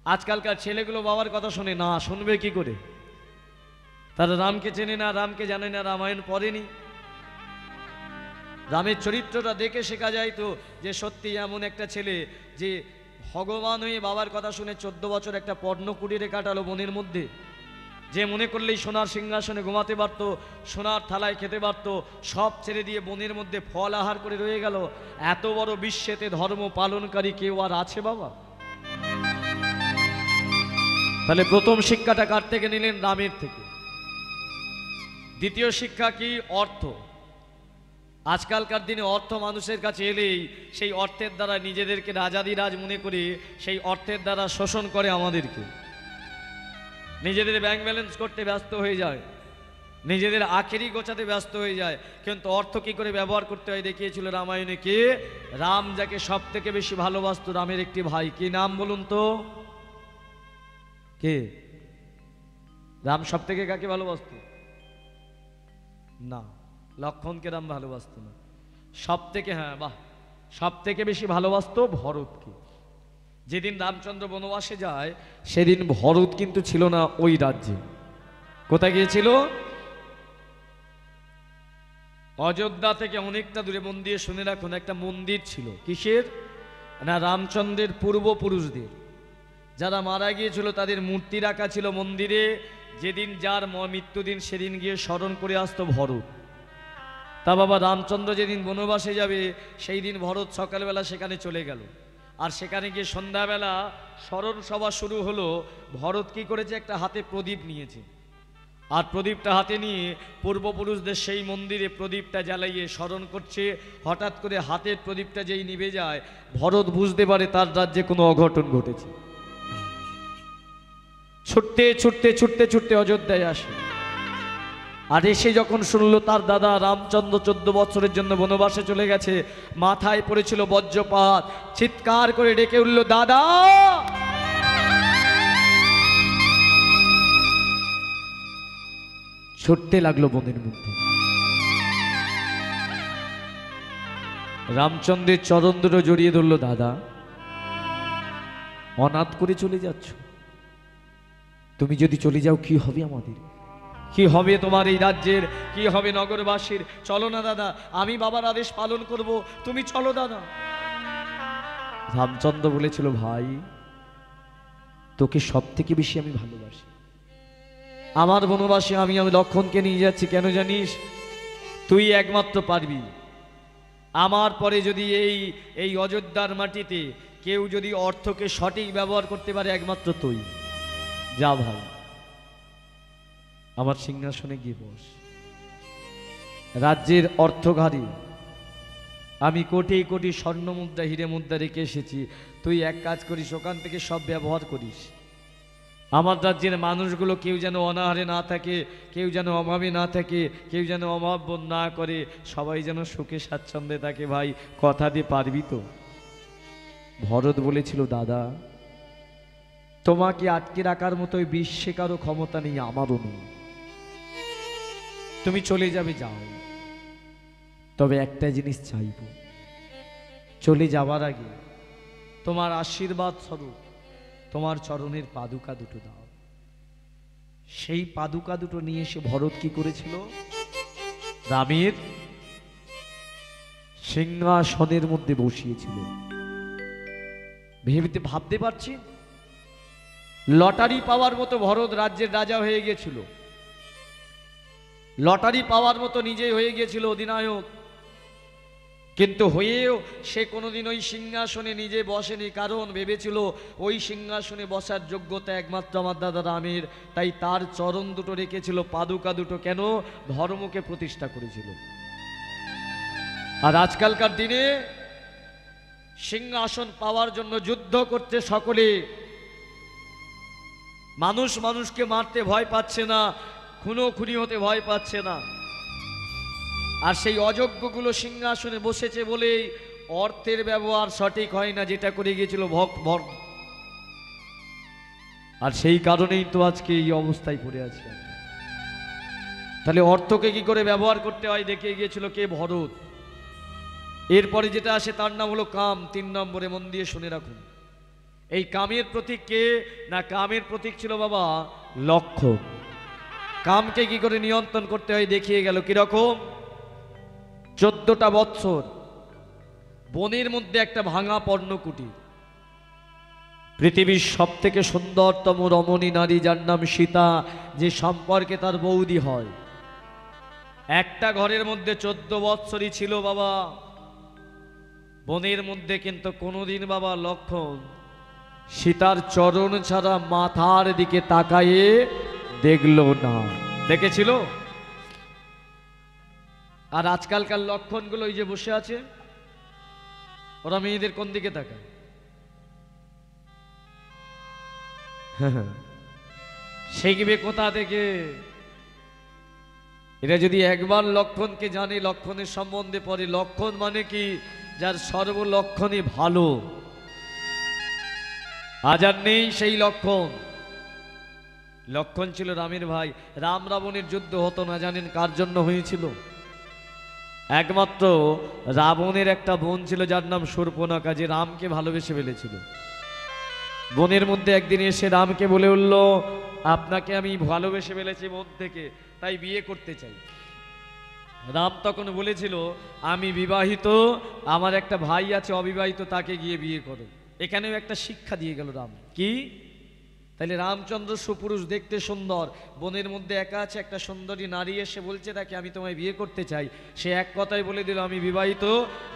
আজকালকার ছেলেগুলো বাবার কথা শোনে না, শুনবে কি করে? তারা রামকে চেনে না, রামকে জানে না, রামায়ণ পড়েনি। রামের চরিত্রটা দেখে শেখা যায় তো যে সত্যি এমন একটা ছেলে যে ভগবান হয়ে বাবার কথা শুনে 14 বছর একটা পর্ণকুটিরে কাটালো বনের মধ্যে। যে মনে করলেই সোনার সিংহাসনে ঘুমাতে পারত, সোনার থালায় খেতে পারত, সব ছেড়ে দিয়ে বনের মধ্যে ফল আহার করে রয়ে গেল। এত বড় বিশ্বেতে ধর্ম পালনকারী কেউ আর আছে বাবা? তাহলে প্রথম শিক্ষাটা কার থেকে নিলেন? রামের থেকে। দ্বিতীয় শিক্ষা কি? অর্থ। আজকালকার দিনে অর্থ মানুষের কাছে এলেই সেই অর্থের দ্বারা নিজেদেরকে রাজাধিরাজ মনে করে সেই অর্থের দ্বারা শোষণ করে আমাদেরকে। নিজেদের ব্যাংক ব্যালেন্স করতে ব্যস্ত হয়ে যায়, নিজেদের আখেরি গোছাতে ব্যস্ত হয়ে যায়। কিন্তু অর্থ কি করে ব্যবহার করতে হয় দেখিয়েছিল রামায়ণে। কে? রাম যাকে সব থেকে বেশি ভালোবাসত, রামের একটি ভাই। কি নাম বলুন তো? কে? রাম সব থেকে কাকে ভালোবাসত? না, লক্ষ্মণকে রাম ভালোবাসত না। সব থেকে, হ্যাঁ বাহ, সব থেকে বেশি ভালোবাসত ভরতকে। যেদিন রামচন্দ্র বনবাসে যায় সেদিন ভরত কিন্তু ছিল না ওই রাজ্যে। কোথায় গিয়েছিল? অযোধ্যা থেকে অনেকটা দূরে। মন দিয়ে শুনে রাখুন, একটা মন্দির ছিল। কিসের? না রামচন্দ্রের পূর্বপুরুষদের যারা মারা গিয়েছিল তাদের মূর্তি রাখা ছিল মন্দিরে। যেদিন যার মৃত্যুদিন সেদিন গিয়ে স্মরণ করে আসতো ভরত। তা বাবা রামচন্দ্র যেদিন বনবাসে যাবে সেই দিন ভরত সকালবেলা সেখানে চলে গেল। আর সেখানে গিয়ে সন্ধ্যাবেলা স্মরণ সভা শুরু হলো। ভরত কি করেছে, একটা হাতে প্রদীপ নিয়েছে, আর প্রদীপটা হাতে নিয়ে পূর্বপুরুষদের সেই মন্দিরে প্রদীপটা জ্বালাইয়ে স্মরণ করছে। হঠাৎ করে হাতের প্রদীপটা যেই নিভে যায়, ভরত বুঝতে পারে তার রাজ্যে কোনো অঘটন ঘটেছে। ছুটতে ছুটতে ছুটতে ছুটতে অযোধ্যায় আসে। আর এসে যখন শুনলো তার দাদা রামচন্দ্র 14 বছরের জন্য বনবাসে চলে গেছে, মাথায় পড়েছিল বজ্রপাত, চিৎকার করে ডেকে উঠল, দাদা! ছুটতে লাগলো বনের মধ্যে। রামচন্দ্রের চরণ দুটো জড়িয়ে ধরলো, দাদা অনাথ করে চলে যাচ্ছ, তুমি যদি চলে যাও কি হবে আমাদের, কি হবে তোমার এই রাজ্যের, কি হবে নগরবাসীর? চলো না দাদা, আমি বাবার আদেশ পালন করব, তুমি চলো দাদা। রামচন্দ্র বলেছিল, ভাই তোকে সব থেকে বেশি আমি ভালোবাসি। আমার বনবাসে আমি লক্ষণকে নিয়ে যাচ্ছি, কেন জানিস? তুই একমাত্র পারবি। আমার পরে যদি এই অযোধ্যার মাটিতে কেউ যদি অর্থকে সঠিক ব্যবহার করতে পারে, একমাত্র তুই। যা ভাই, আমার সিংহাসনে গিয়ে বস। রাজ্যের অর্থঘারী আমি কোটি কোটি স্বর্ণ মুদ্রা হিরে মুদ্রা রেখে এসেছি, তুই এক কাজ করিস, ওখান থেকে সব ব্যবহার করিস। আমার রাজ্যের মানুষগুলো কেউ যেন অনাহারে না থাকে, কেউ যেন অভাবে না থাকে, কেউ যেন অভাব বোধ না করে, সবাই যেন সুখে স্বাচ্ছন্দ্যে থাকে। ভাই কথা দিয়ে পারবি তো? ভরত বলেছিল, দাদা তোমাকে আটকে রাখার মতো বিশ্বে কারো ক্ষমতা নেই, আমারও নেই। তুমি চলে যাবে, যাও, তবে একটা জিনিস চাইব, চলে যাবার আগে তোমার আশীর্বাদ স্বরূপ তোমার চরণের পাদুকা দুটো দাও। সেই পাদুকা দুটো নিয়ে এসে ভরত কি করেছিল, রামের সিংহাসনের মধ্যে বসিয়েছিল। ভাবতে পারছি, লটারি পাওয়ার মতো ভরত রাজ্যের রাজা হয়ে গিয়েছিল, লটারি পাওয়ার মতো নিজেই হয়ে গিয়েছিল অধিনায়ক। কিন্তু হয়েও সে কোনোদিন ওই সিংহাসনে নিজে বসেনি, কারণ ভেবেছিল ওই সিংহাসনে বসার যোগ্যতা একমাত্র আমার দাদা রামের। তাই তার চরণ দুটো রেখেছিল, পাদুকা দুটো। কেন? ধর্মকে প্রতিষ্ঠা করেছিল। আর আজকালকার দিনে সিংহাসন পাওয়ার জন্য যুদ্ধ করতে সকলে, মানুষ মানুষকে মারতে ভয় পাচ্ছে না, খুনোখুনি হতে ভয় পাচ্ছে না। আর সেই অযোগ্যগুলো সিংহাসনে বসেছে বলেই অর্থের ব্যবহার সঠিক হয় না, যেটা করে গিয়েছিল ভক্ত। আর সেই কারণেই তো আজকে এই অবস্থায় পড়ে আছে। তাহলে অর্থকে কি করে ব্যবহার করতে হয় দেখে গিয়েছিল কে? ভরত। এরপরে যেটা আসে তার নাম হলো কাম। 3 নম্বরে মন দিয়ে শুনে রাখুন। এই কামের প্রতীক কে? না, কামের প্রতীক ছিল বাবা লক্ষণ। কামকে কি করে নিয়ন্ত্রণ করতে হয় দেখিয়ে গেল। কিরকম? 14টা বৎসর বনের মধ্যে একটা ভাঙা পর্ণকুটির, পৃথিবীর সব থেকে সুন্দরতম রমণী নারী যার নাম সীতা, যে সম্পর্কে তার বৌদি হয়, একটা ঘরের মধ্যে 14 বৎসরই ছিল বাবা বনের মধ্যে। কিন্তু কোনোদিন বাবা লক্ষণ সীতার চরণ ছাড়া মাথার দিকে তাকায়ে দেখল না। দেখেছিল? আর আজকালকার লক্ষণগুলো ওই যে বসে আছে, ওরা মেয়েদের কোন দিকে তাকায়? শিখবে কোথা থেকে? এটা যদি একবার লক্ষণকে জানে, লক্ষণের সম্বন্ধে পড়ে। লক্ষণ মানে কি? যার সর্বলক্ষণই ভালো। আজ আর নেই সেই লক্ষণ। লক্ষণ ছিল রামের ভাই। রাম রাবণের যুদ্ধ হতো না, জানেন কার জন্য হয়েছিল? একমাত্র রাবণের একটা বোন ছিল যার নাম শূর্পণখা, যে রামকে ভালোবেসে ফেলেছিল। বনের মধ্যে একদিন এসে রামকে বলে উঠল, আপনাকে আমি ভালোবেসে ফেলেছি মন থেকে, তাই বিয়ে করতে চাই। রাম তখন বলেছিল আমি বিবাহিত, আমার একটা ভাই আছে অবিবাহিত, তাকে গিয়ে বিয়ে করো। এখানেও একটা শিক্ষা দিয়ে গেল রাম। কি? তাহলে রামচন্দ্র সুপুরুষ, দেখতে সুন্দর, বনের মধ্যে একা আছে, একটা সুন্দরী নারী এসে বলছে তাকে আমি তোমায় বিয়ে করতে চাই। সে এক কথায় বলে দিল আমি বিবাহিত,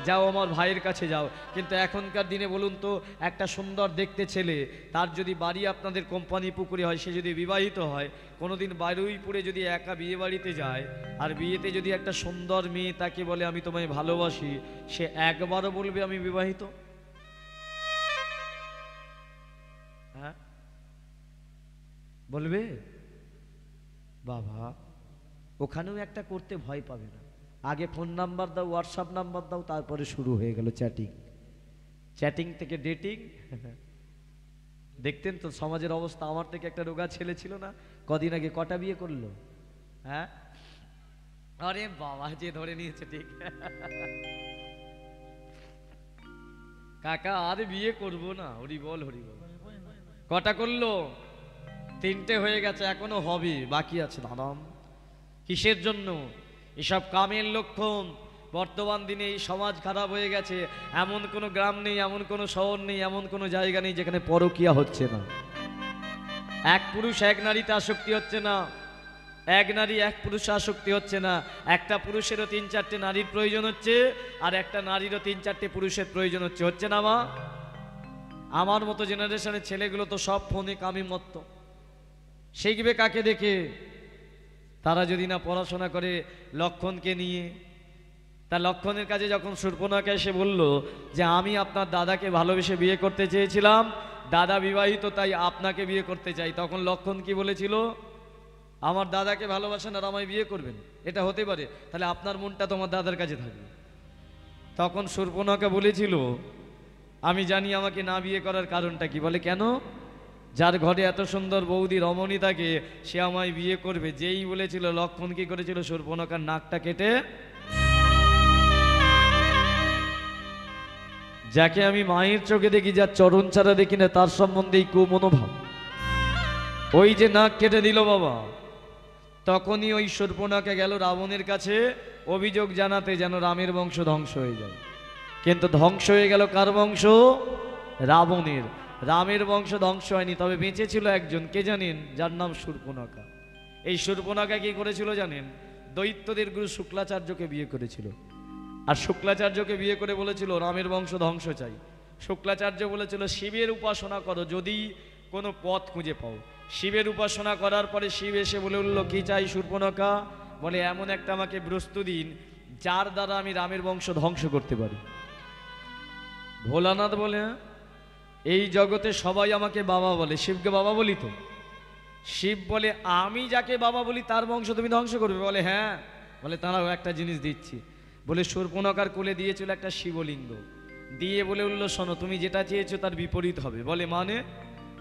যাও আমার ভাইয়ের কাছে যাও। কিন্তু এখনকার দিনে বলুন তো, একটা সুন্দর দেখতে ছেলে, তার যদি বাড়ি আপনাদের কোম্পানি পুকুরে হয়, সে যদি বিবাহিত হয়, কোনোদিন বারুইপুরে যদি একা বিয়ে বাড়িতে যায়, আর বিয়েতে যদি একটা সুন্দর মেয়ে তাকে বলে আমি তোমায় ভালোবাসি, সে একবারও বলবে আমি বিবাহিত? হ্যাঁ, বলবে? বাবা, ওখানেও একটা করতে ভয় পাবে না। আগে ফোন নাম্বার দাও, হোয়াটসঅ্যাপ নাম্বার দাও, তারপরে শুরু হয়ে গেল চ্যাটিং। চ্যাটিং থেকে ডেটিং। দেখতেন তো সমাজের অবস্থা। আমার থেকে একটা রোগা ছেলে ছিল না, কদিন আগে কটা বিয়ে করলো? হ্যাঁ, আরে বাবা, যে ধরে নিয়েছে ঠিক। কাকা আর বিয়ে করব না, হরি বল হরি বল। কটা করলো? 3টে হয়ে গেছে, এখনো হবে, বাকি আছে। দাদাম কিসের জন্য? এসব কামের লক্ষণ। বর্তমান দিনে এই সমাজ খারাপ হয়ে গেছে। এমন কোনো গ্রাম নেই, এমন কোনো শহর নেই, এমন কোনো জায়গা নেই যেখানে পরকীয়া হচ্ছে না। এক পুরুষ এক নারীতে আসক্তি হচ্ছে না, এক নারী এক পুরুষে আসক্তি হচ্ছে না। একটা পুরুষেরও 3-4টে নারীর প্রয়োজন হচ্ছে, আর একটা নারীরও 3-4টে পুরুষের প্রয়োজন হচ্ছে। হচ্ছে না মা? আমার মতো জেনারেশনের ছেলেগুলো তো সব ফোনে কামি মত্ত। শিখবে কাকে দেখে? তারা যদি না পড়াশোনা করে লক্ষণকে নিয়ে। তা লক্ষণের কাছে যখন শূর্পণখা এসে বলল যে আমি আপনার দাদাকে ভালোবেসে বিয়ে করতে চেয়েছিলাম, দাদা বিবাহিত, তাই আপনাকে বিয়ে করতে চাই, তখন লক্ষণ কি বলেছিল? আমার দাদাকে ভালোবাসেন আর আমায় বিয়ে করবেন, এটা হতে পারে? তাহলে আপনার মনটা তোমার দাদার কাছে থাকবে। তখন শূর্পণখা বলেছিল আমি জানি আমাকে না বিয়ে করার কারণটা কি। বলে কেন? যার ঘরে এত সুন্দর বৌদি রমণী থাকে, সে আমায় বিয়ে করবে। যেই বলেছিল, লক্ষণ কি করেছিল? শূর্পণখার নাকটা কেটে, যাকে আমি মায়ের চোখে দেখি, যার চরণ ছাড়া দেখি না, তার সম্বন্ধেই কুমনোভাব, ওই যে নাক কেটে দিল বাবা। তখনই ওই শূর্পণখা গেল রাবণের কাছে অভিযোগ জানাতে, যেন রামের বংশ ধ্বংস হয়ে যায়। কিন্তু ধ্বংস হয়ে গেল কার বংশ? রাবণের। রামের বংশ ধ্বংস হয়নি, তবে বেঁচে ছিল একজন, কে জানেন? যার নাম শূর্পণখা। এই শূর্পণখা কি করেছিল জানেন? দৈত্যদের গুরু শুক্লাচার্যকে বিয়ে করেছিল। আর শুক্লাচার্যকে বিয়ে করে বলেছিল রামের বংশ ধ্বংস চাই। শুক্লাচার্য বলেছিল শিবের উপাসনা করো, যদি কোনো পথ খুঁজে পাও। শিবের উপাসনা করার পরে শিব এসে বলে উঠল কি চাই শূর্পণখা? বলে এমন একটা আমাকে বস্তু দিন যার দ্বারা আমি রামের বংশ ধ্বংস করতে পারি। ভোলানাথ বলে এই জগতে সবাই আমাকে বাবা বলে, শিবকে বাবা বলি তো? শিব বলে আমি যাকে বাবা বলি তার বংশ তুমি ধ্বংস করবে? বলে হ্যাঁ। বলে তারাও একটা জিনিস দিচ্ছি। বলে শূর্পণখার কোলে দিয়েছিল একটা শিবলিঙ্গ, দিয়ে বলে উঠল শোনো, তুমি যেটা চেয়েছো তার বিপরীত হবে। বলে মানে?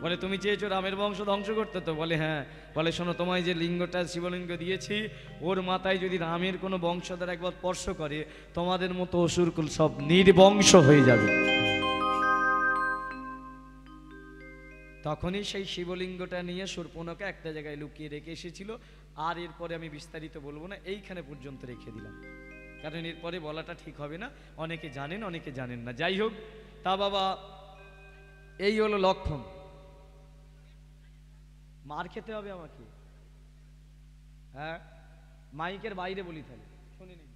বলে তুমি চেয়েছো রামের বংশ ধ্বংস করতে তো? বলে হ্যাঁ। বলে শোনো, তোমায় যে লিঙ্গটা শিবলিঙ্গ দিয়েছি, ওর মাথায় যদি রামের কোনো বংশধর একবার স্পর্শ করে, তোমাদের মতো অসুরকুল সব নির্বংশ হয়ে যাবে। তখনই সেই শিবলিঙ্গটা নিয়ে শূর্পণখা একটা জায়গায় লুকিয়ে রেখে এসেছিল। আর এরপরে আমি বিস্তারিত বলবো না, এইখানে পর্যন্ত রেখে দিলাম, কারণ এরপরে বলাটা ঠিক হবে না। অনেকে জানেন, অনেকে জানেন না। যাই হোক, তা বাবা এই হলো লক্ষণ। মার খেতে হবে আমাকে? হ্যাঁ, মাইকের বাইরে বলি তাহলে শুনে নিন।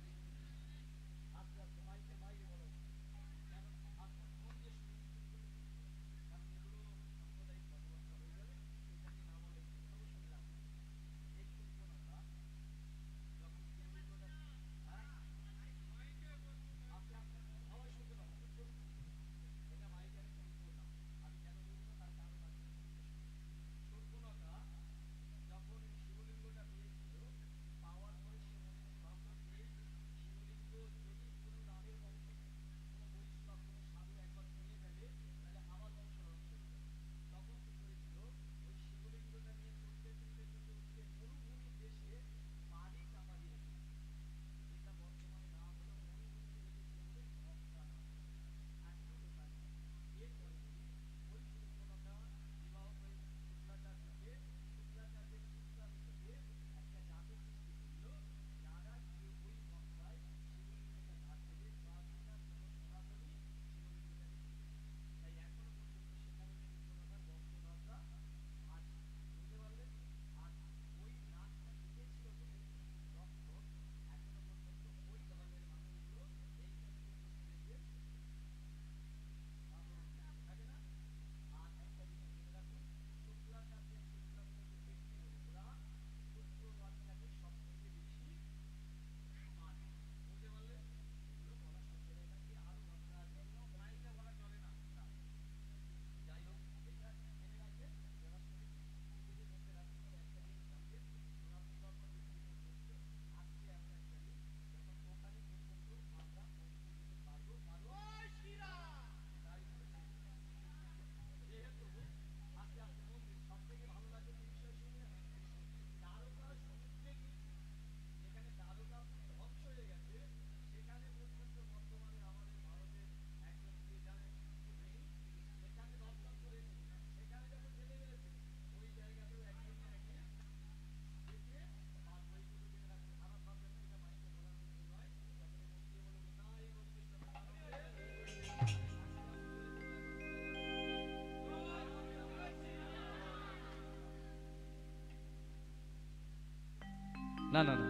না না না,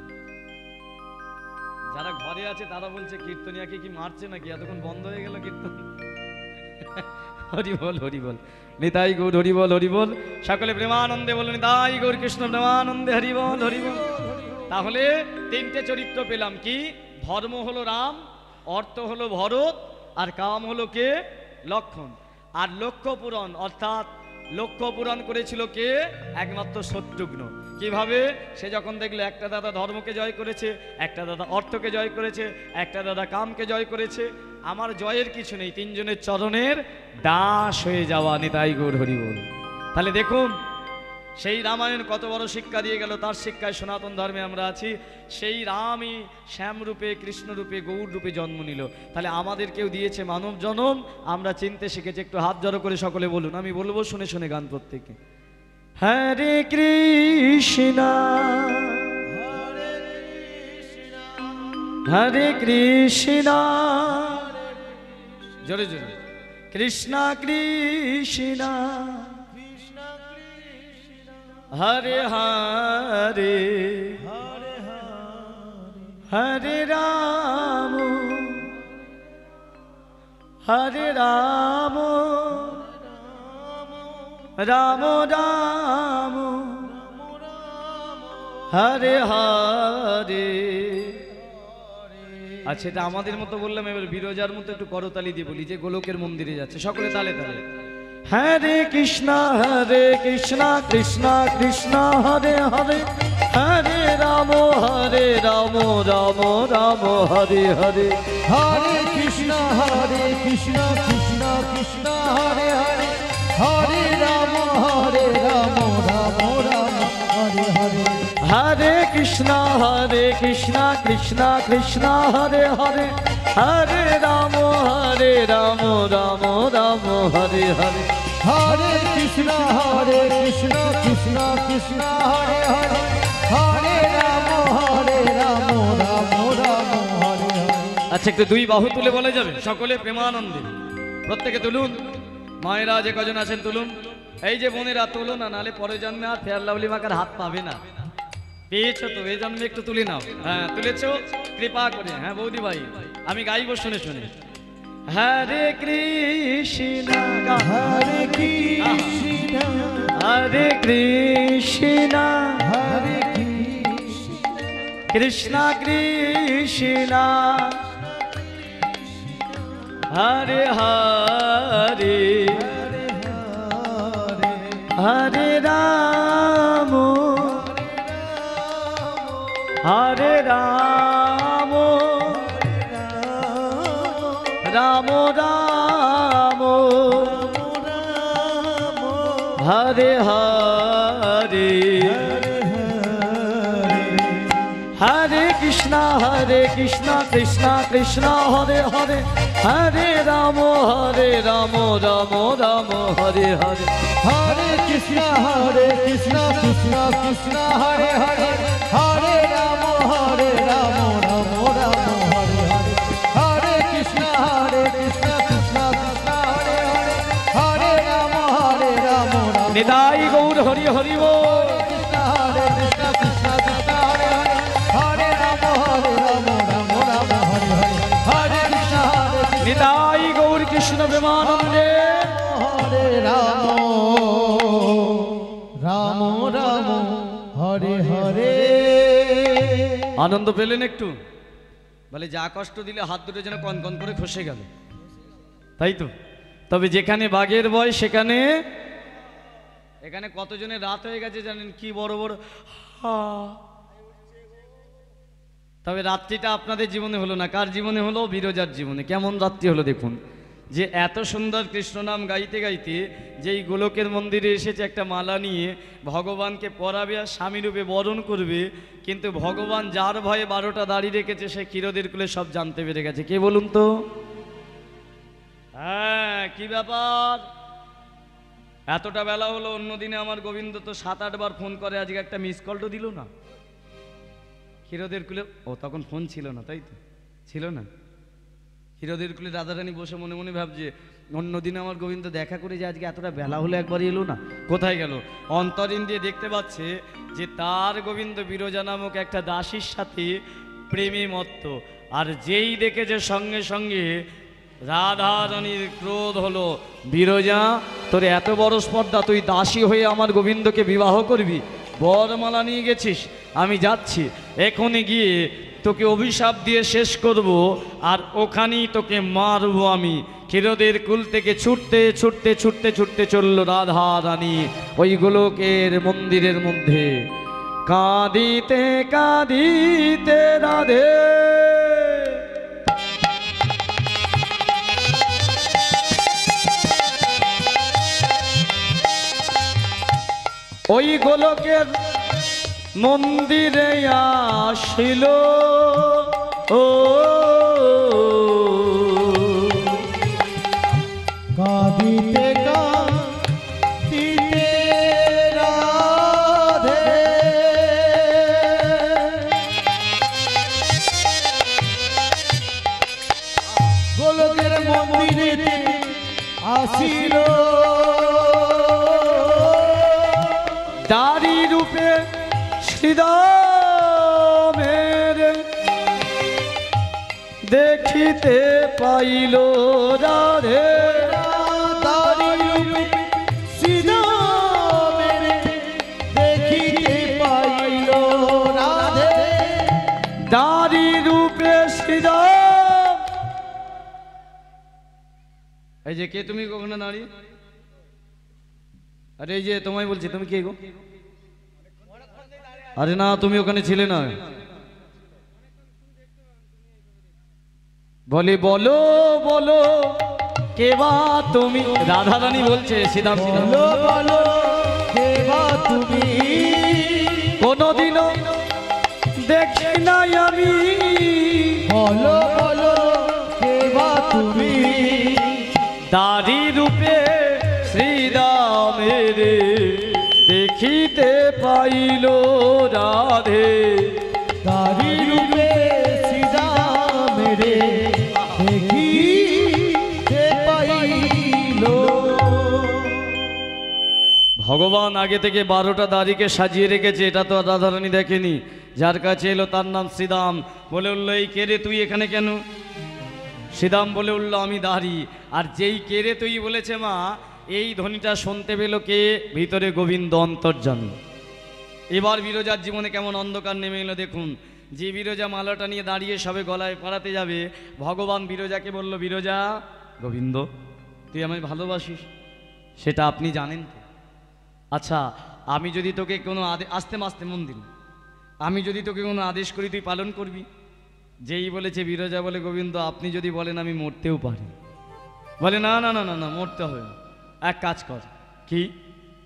যারা ঘরে আছে তারা বলছে কীর্তনিয়াকে কি মারছে নাকি, এতক্ষণ বন্ধ হয়ে গেল কীর্তন। হরি বল হরি বল, নিতাই গৌর হরি বল হরি বল, সকলে প্রেমানন্দে বল নিতাই গৌর কৃষ্ণ প্রেমানন্দে হরি বল হরি বল। তাহলে তিনটে চরিত্র পেলাম, কি? ধর্ম হলো রাম, অর্থ হলো ভরত, আর কাম হলো কে? লক্ষণ। আর লক্ষ্য পূরণ, অর্থাৎ লক্ষ্য পূরণ করেছিল কে? একমাত্র শত্রুঘ্ন। কিভাবে? সে যখন দেখলো একটা দাদা ধর্মকে জয় করেছে, একটা দাদা অর্থকে জয় করেছে, একটা দাদা কামকে জয় করেছে, আমার জয়ের কিছু নেই, তিনজনের চরণের দাস হয়ে যাওয়া, নিতাই গৌর হরি বল। তাহলে দেখুন সেই রামায়ণ কত বড় শিক্ষা দিয়ে গেল, তার শিক্ষায় সনাতন ধর্মে আমরা আছি। সেই রামই শ্যামরূপে, কৃষ্ণরূপে, গৌর রূপে জন্ম নিল। তাহলে আমাদেরকেও দিয়েছে মানব জন্ম, আমরা চিনতে শিখেছি। একটু হাত জড়ো করে সকলে বলুন, আমি বলবো শুনে শুনে গান প্রত্যেকে। হরে কৃষ্ণ হরে কৃষ্ণ, জোরে জোরে, কৃষ্ণ কৃষ্ণ হরে হরে হরে রাম হরে রাম রাম রাম হরে হরে। আচ্ছা, এটা আমাদের মতো বললাম, এবার বিরজার মতো একটু করতালি দিয়ে বলি, যে গোলকের মন্দিরে যাচ্ছে, সকলে তালে তালে। হরে কৃষ্ণ কৃষ্ণ কৃষ্ণ হরে হরে, হরে রাম রাম রাম হরে হরে। হরে কৃষ্ণ কৃষ্ণ কৃষ্ণ হরে হরে, হরে রাম রাম রাম হরে হরে। হরে কৃষ্ণ কৃষ্ণ কৃষ্ণ হরে হরে, হরে রাম রাম রাম হরে হরে। হরে কৃষ্ণ কৃষ্ণ কৃষ্ণ হরে হরে, হরে রাম রাম রাম হরে হরে। আচ্ছা, একটু দুই বাহু তুলে বলা যাবে সকলে প্রেমানন্দে, প্রত্যেকে তুলুন। মায়েরা যে কজন আছেন তুলুন, এই যে বোনেরা তুলো না, নালে পরের জন্মে আর ফেয়ার লাভলি মাখার হাত পাবে না। পেয়েছো তো, এই জন্মে একটু তুলে নাও। হ্যাঁ তুলেছো, কৃপা করে। হ্যাঁ বৌদি ভাই, আমি গাইবো শুনে শুনে। হরে কৃষ্ণ হরে কৃষ্ণ হরে কৃষ্ণ হরে কৃষ্ণ কৃষ্ণ হরে হরে হরে রাম হরে রাম রাম রাম হরে হরে। হরে কৃষ্ণ কৃষ্ণ কৃষ্ণ হরে হরে, হরে রাম রাম রাম হরে হরে। হরে কৃষ্ণ কৃষ্ণ কৃষ্ণ হরে হরে, হরে রাম রাম রাম হরে হরে। হরে কৃষ্ণ কৃষ্ণ কৃষ্ণ হরে হরে, হরে রাম রাম। নিতাই গৌর হরি হরি বল। কৃষ্ণ কৃষ্ণ কৃষ্ণ হরে হরে, হরে রাম রাম রাম হরে হরে। হরে কৃষ্ণ নিতাই গৌর কৃষ্ণ প্রেমানন্দে হরে রাম রাম রাম হরে হরে। আনন্দ পেলেন একটু? বলে যা কষ্ট দিলে হাত দুটো যেন কনকন করে খসে গেল, তাই তো? তবে যেখানে বাঘের ভয় সেখানে, এখানে কতজনের রাত হয়ে গেছে জানেন? কি বড় বড় হা। তবে রাত্রিটা আপনাদের জীবনে হলো না, কার জীবনে হলো? বিরজার জীবনে। কেমন রাত্রি হলো দেখুন, যে এত সুন্দর কৃষ্ণ নাম গাইতে গাইতে যেই গোলকের মন্দিরে এসেছে একটা মালা নিয়ে, ভগবানকে পরাবে আর স্বামীরূপে বরণ করবে, কিন্তু ভগবান যার ভয়ে 12টা দাড়ি রেখেছে সে ক্ষীরদের কুলে সব জানতে পেরে গেছে। কে বলুন তো? হ্যাঁ, কি ব্যাপার? এতটা বেলা হলো, অন্যদিনে আমার গোবিন্দ তো 7-8 বার ফোন করে, আজকে একটা মিস কল তো দিল না। ক্ষীরদের কুলে, ও তখন ফোন ছিল না, তাই তো? ছিল না। ক্ষীরদের কুলে রাধারানী বসে মনে মনে ভাবছে অন্যদিন আমার গোবিন্দ দেখা করে যে আজকে এতটা বেলা হলো একবারই এলো না, কোথায় গেল? অন্তরিন দিয়ে দেখতে পাচ্ছে যে তার গোবিন্দ বিরজা নামক একটা দাসীর সাথে প্রেমে মত্ত। আর যেই দেখেছে সঙ্গে সঙ্গে রাধা রানীর ক্রোধ হলো, বিরজা তোর এত বড় স্পর্ধা, তুই দাসী হয়ে আমার গোবিন্দকে বিবাহ করবি? বরমালা নিয়ে গেছিস, আমি যাচ্ছি, এখনই গিয়ে তোকে অভিশাপ দিয়ে শেষ করব, আর ওখানেই তোকে মারবো আমি। ক্ষীরদের কুল থেকে ছুটতে ছুটতে ছুটতে ছুটতে চলল রাধা রানী ওই গোলকের মন্দিরের মধ্যে। কাঁদিতে কাঁদিতে রাধে ওই গোলকের মন্দিরে আসিল। ও কাঁদিতে কাঁদিতে রাধে গোলকের মন্দিরে আসিল। দাড়ি রূপে শ্রীরামের দেখিতে পাইল রাধে। দাড়ি রূপে শ্রীরামের দেখিতে পাইল রাধে। দাড়ি রূপে শ্রীরাম। এই যে কে তুমি, কখনো দাঁড়িয়ে? আরে এই যে তোমায় বলছি, তুমি কে গো? আরে না, তুমি ওখানে ছিলে না। বলে বলো বলো কে বা তুমি? রাধা রানী বলছে শ্রীরাম শ্রীরাম। বলো বলো কে বা তুমি? কোনদিনও দেখি নাই আমি। বলো বলো কে বা তুমি? দাড়ি রূপে শ্রীরামের দেখিতে পাইল রাধে। দাড়ি রূপে শ্রীরামের দেখিতে পাইল। ভগবান আগে থেকে 12টা দাড়িকে সাজিয়ে রেখেছে, এটা তো আর রাধারানী দেখেনি। যার কাছে এলো তার নাম শ্রীরাম। বলে উঠল, এই কে রে তুই এখানে কেন? শ্রীরাম বলে উঠল, আমি দাড়ি। আর যেই কে রে তুই বলেছে মা, এই ধ্বনিটা শুনতে পেল কে? ভিতরে গোবিন্দ অন্তর্যামী। এবার বিরজার জীবনে কেমন অন্ধকার নেমে এলো দেখুন। যে বিরজা মালাটা নিয়ে দাঁড়িয়ে সবে গলায় পরাতে যাবে, ভগবান বিরজাকে বলল, বিরজা, গোবিন্দ তুই আমায় ভালোবাসিস, সেটা আপনি জানেন তো? আচ্ছা, আমি যদি তোকে কোনো আস্তে মাস্তে মন দিন, আমি যদি তোকে কোনো আদেশ করি তুই পালন করবি? যেই বলেছে বিরজা বলে, গোবিন্দ আপনি যদি বলেন আমি মরতেও পারি। বলে না না না না না, মরতে হবে না। এক কাজ কর, কি?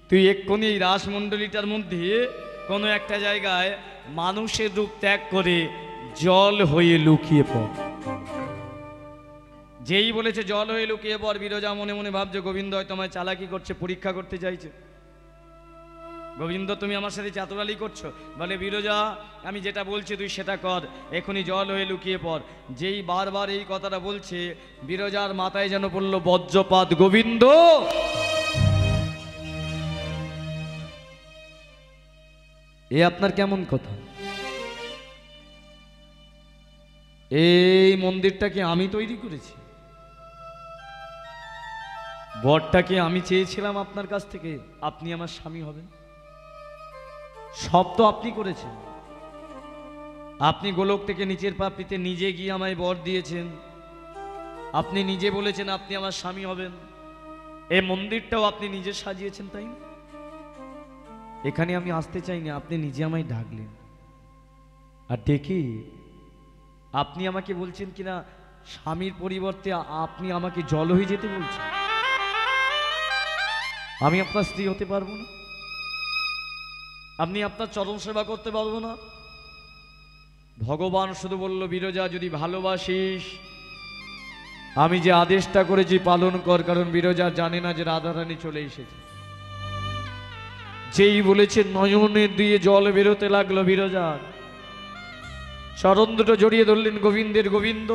তুই এক্ষুনি এই রাসমণ্ডলীটার মধ্যে কোনো একটা জায়গায় মানুষের রূপ ত্যাগ করে জল হয়ে লুকিয়ে পড়। যেই বলেছে জল হয়ে লুকিয়ে পড়, বিরজা মনে মনে ভাবছে গোবিন্দ হয়তো আমায় চালাকি করছে, পরীক্ষা করতে চাইছে। গোবিন্দ তুমি আমার সাথে চাতুরালি করছো? বলে বিরজা আমি যেটা বলছি তুই সেটা কর, এখনই জল হয়ে লুকিয়ে পড়। যেই বারবার এই কথাটা বলছে, বিরজার মাথায় যেন পড়ল বজ্রপাত। গোবিন্দ, এ আপনার কেমন কথা? এই মন্দিরটাকে আমি তৈরি করেছি, বরটাকে আমি চেয়েছিলাম আপনার কাছ থেকে, আপনি আমার স্বামী হবেন। সব তো আপনি করেছেন। আপনি গোলক থেকে নিচের পাপড়িতে নিজে গিয়ে আমায় বর দিয়েছেন, আপনি নিজে বলেছেন আপনি আমার স্বামী হবেন। এই মন্দিরটাও আপনি নিজে সাজিয়েছেন, তাই না? এখানে আমি আসতে চাইনি, আপনি নিজে আমায় ডাকলেন। আর দেখি আপনি আমাকে বলছেন কিনা স্বামীর পরিবর্তে আপনি আমাকে জল হয়ে যেতে বলছেন। আমি আপনার স্ত্রী হতে পারবো না, আপনি আপনার চরণ সেবা করতে পারবো না। ভগবান শুধু বলল, বিরজা যদি ভালোবাসিস আমি যে আদেশটা করেছি পালন কর। কারণ বিরজা জানে না যে রাধারানী চলে এসেছে। যেই বলেছে নয়নের দিয়ে জল বেরোতে লাগলো বিরজার। চরণ দুটো জড়িয়ে ধরলেন গোবিন্দের। গোবিন্দ,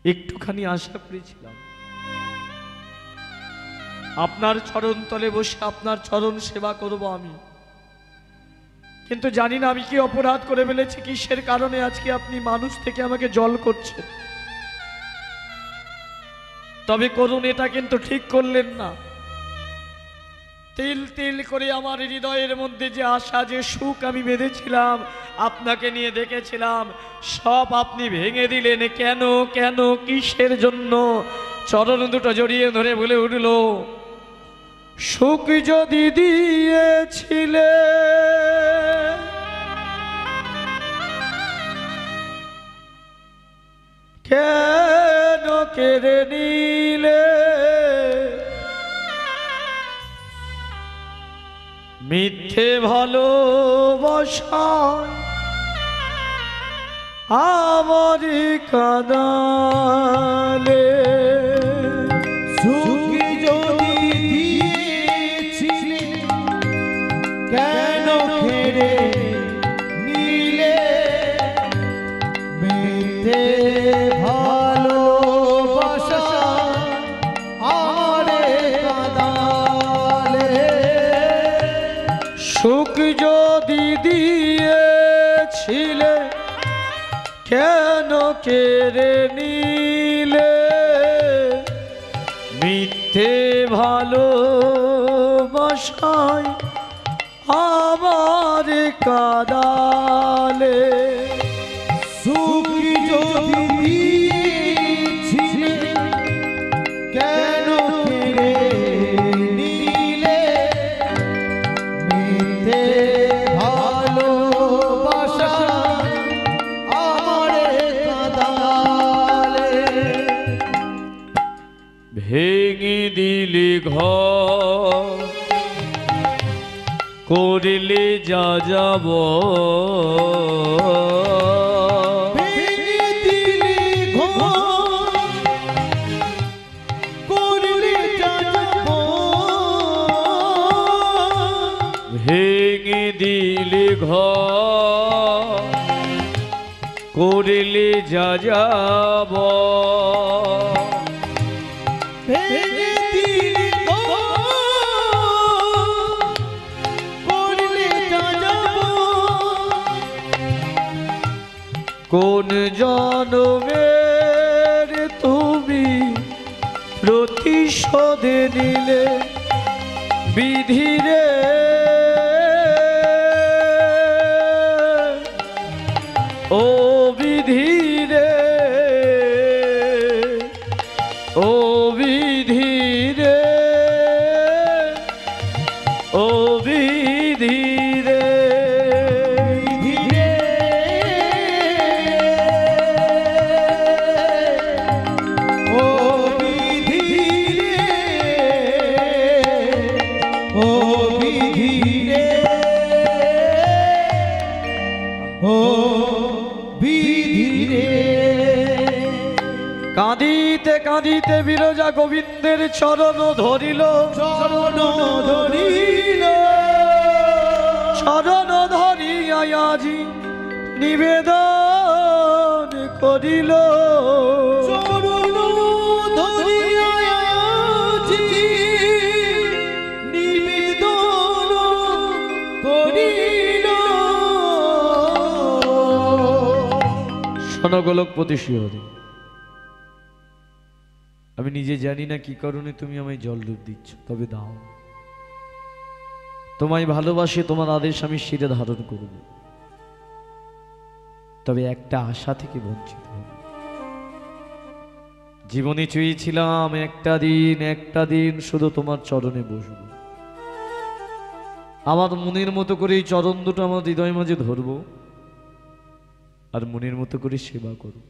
একটুখানি আশা করেছিলাম আপনার চরণ তলে বসে আপনার চরণ সেবা করব আমি, কিন্তু জানি না আমি কি অপরাধ করে ফেলেছি, কিসের কারণে আজকে আপনি মানুষ থেকে আমাকে জল করছেন। তবে করুন, এটা কিন্তু ঠিক করলেন না। তিল তিল করে আমার হৃদয়ের মধ্যে যে আশা, যে সুখ আমি বেঁধেছিলাম, আপনাকে নিয়ে দেখেছিলাম, সব আপনি ভেঙে দিলেন। কেন কেন, কিসের জন্য? চরণ দুটো জড়িয়ে ধরে বলে উঠল, সুখ যদি দিয়েছিলে কেন কেড়ে নিলে, মিথ্যে ভালোবাসায় আমারই কাঁদালে। সুখ যদি দিয়েছিলে কেন কেড়ে নিলে, মিথ্যে ভালোবাসা আমারে কাঁদালে। সুখ যদি দিয়েছিলে কেন কেড়ে নিলে, মিথ্যে ভালোবাসায় আমার কাঁদালে। সুখ যদি দিয়েছিলে কেন কেড়ে নিলে, মিথ্যে ভালোবাসা আমারে কাঁদালে। ভেঙে দিলে ঘর করলে যা যাব, ভেঙে দিলে ঘর করলে যা যাব, ভেঙে দিলে ঘর করলে যা যাব, ভেঙে দিলে ঘর করলে যা যাব, কোন জনমের তুমি প্রতিশোধ নিলে বিধিরে, ও বিধিরে, ও বিধিরে, ও বিধিরে। ধীরে ও বিধিরে, ও বিধিরে, ও বিধিরে। কাঁদিতে কাঁদিতে বিরজা গোবিন্দের চরণ ধরিল, চরণ ধরিল, চরণ ধরিয়া আজি নিবেদন করিল, চরণ ধরিয়া আজি নিবেদন করিল। শোনো গোলকপতি শিহরি, আমি নিজে জানি না কি কারণে তুমি আমায় জল ডুব দিচ্ছ, তবে দাও। তোমায় ভালোবাসি, তোমার আদেশ আমি শিরে ধারণ করব, তবে একটা আশা থেকে বঞ্চিত হব। জীবনে চেয়েছিলাম একটা দিন শুধু তোমার চরণে বসব, আমার মনের মতো করে এই চরণ দুটো আমার হৃদয় মাঝে ধরব, আর মনের মতো করে সেবা করব।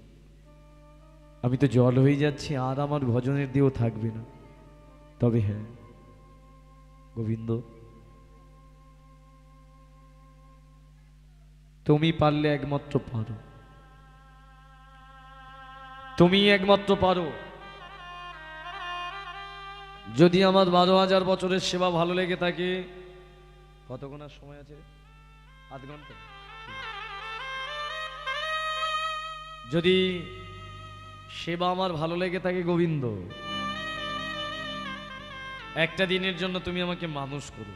আমি তো জল হয়ে যাচ্ছি, আর আমার ভজনের দিয়েও থাকবে না। তবে হ্যাঁ গোবিন্দ, তুমি পারলে একমাত্র পারো, তুমি একমাত্র পারো। যদি আমার 12,000 বছরের সেবা ভালো লেগে থাকে, কতক্ষণ আর সময় আছে? আধ ঘন্টা। সেবা আমার ভালো লেগে থাকে গোবিন্দ, একটা দিনের জন্য তুমি আমাকে মানুষ করো।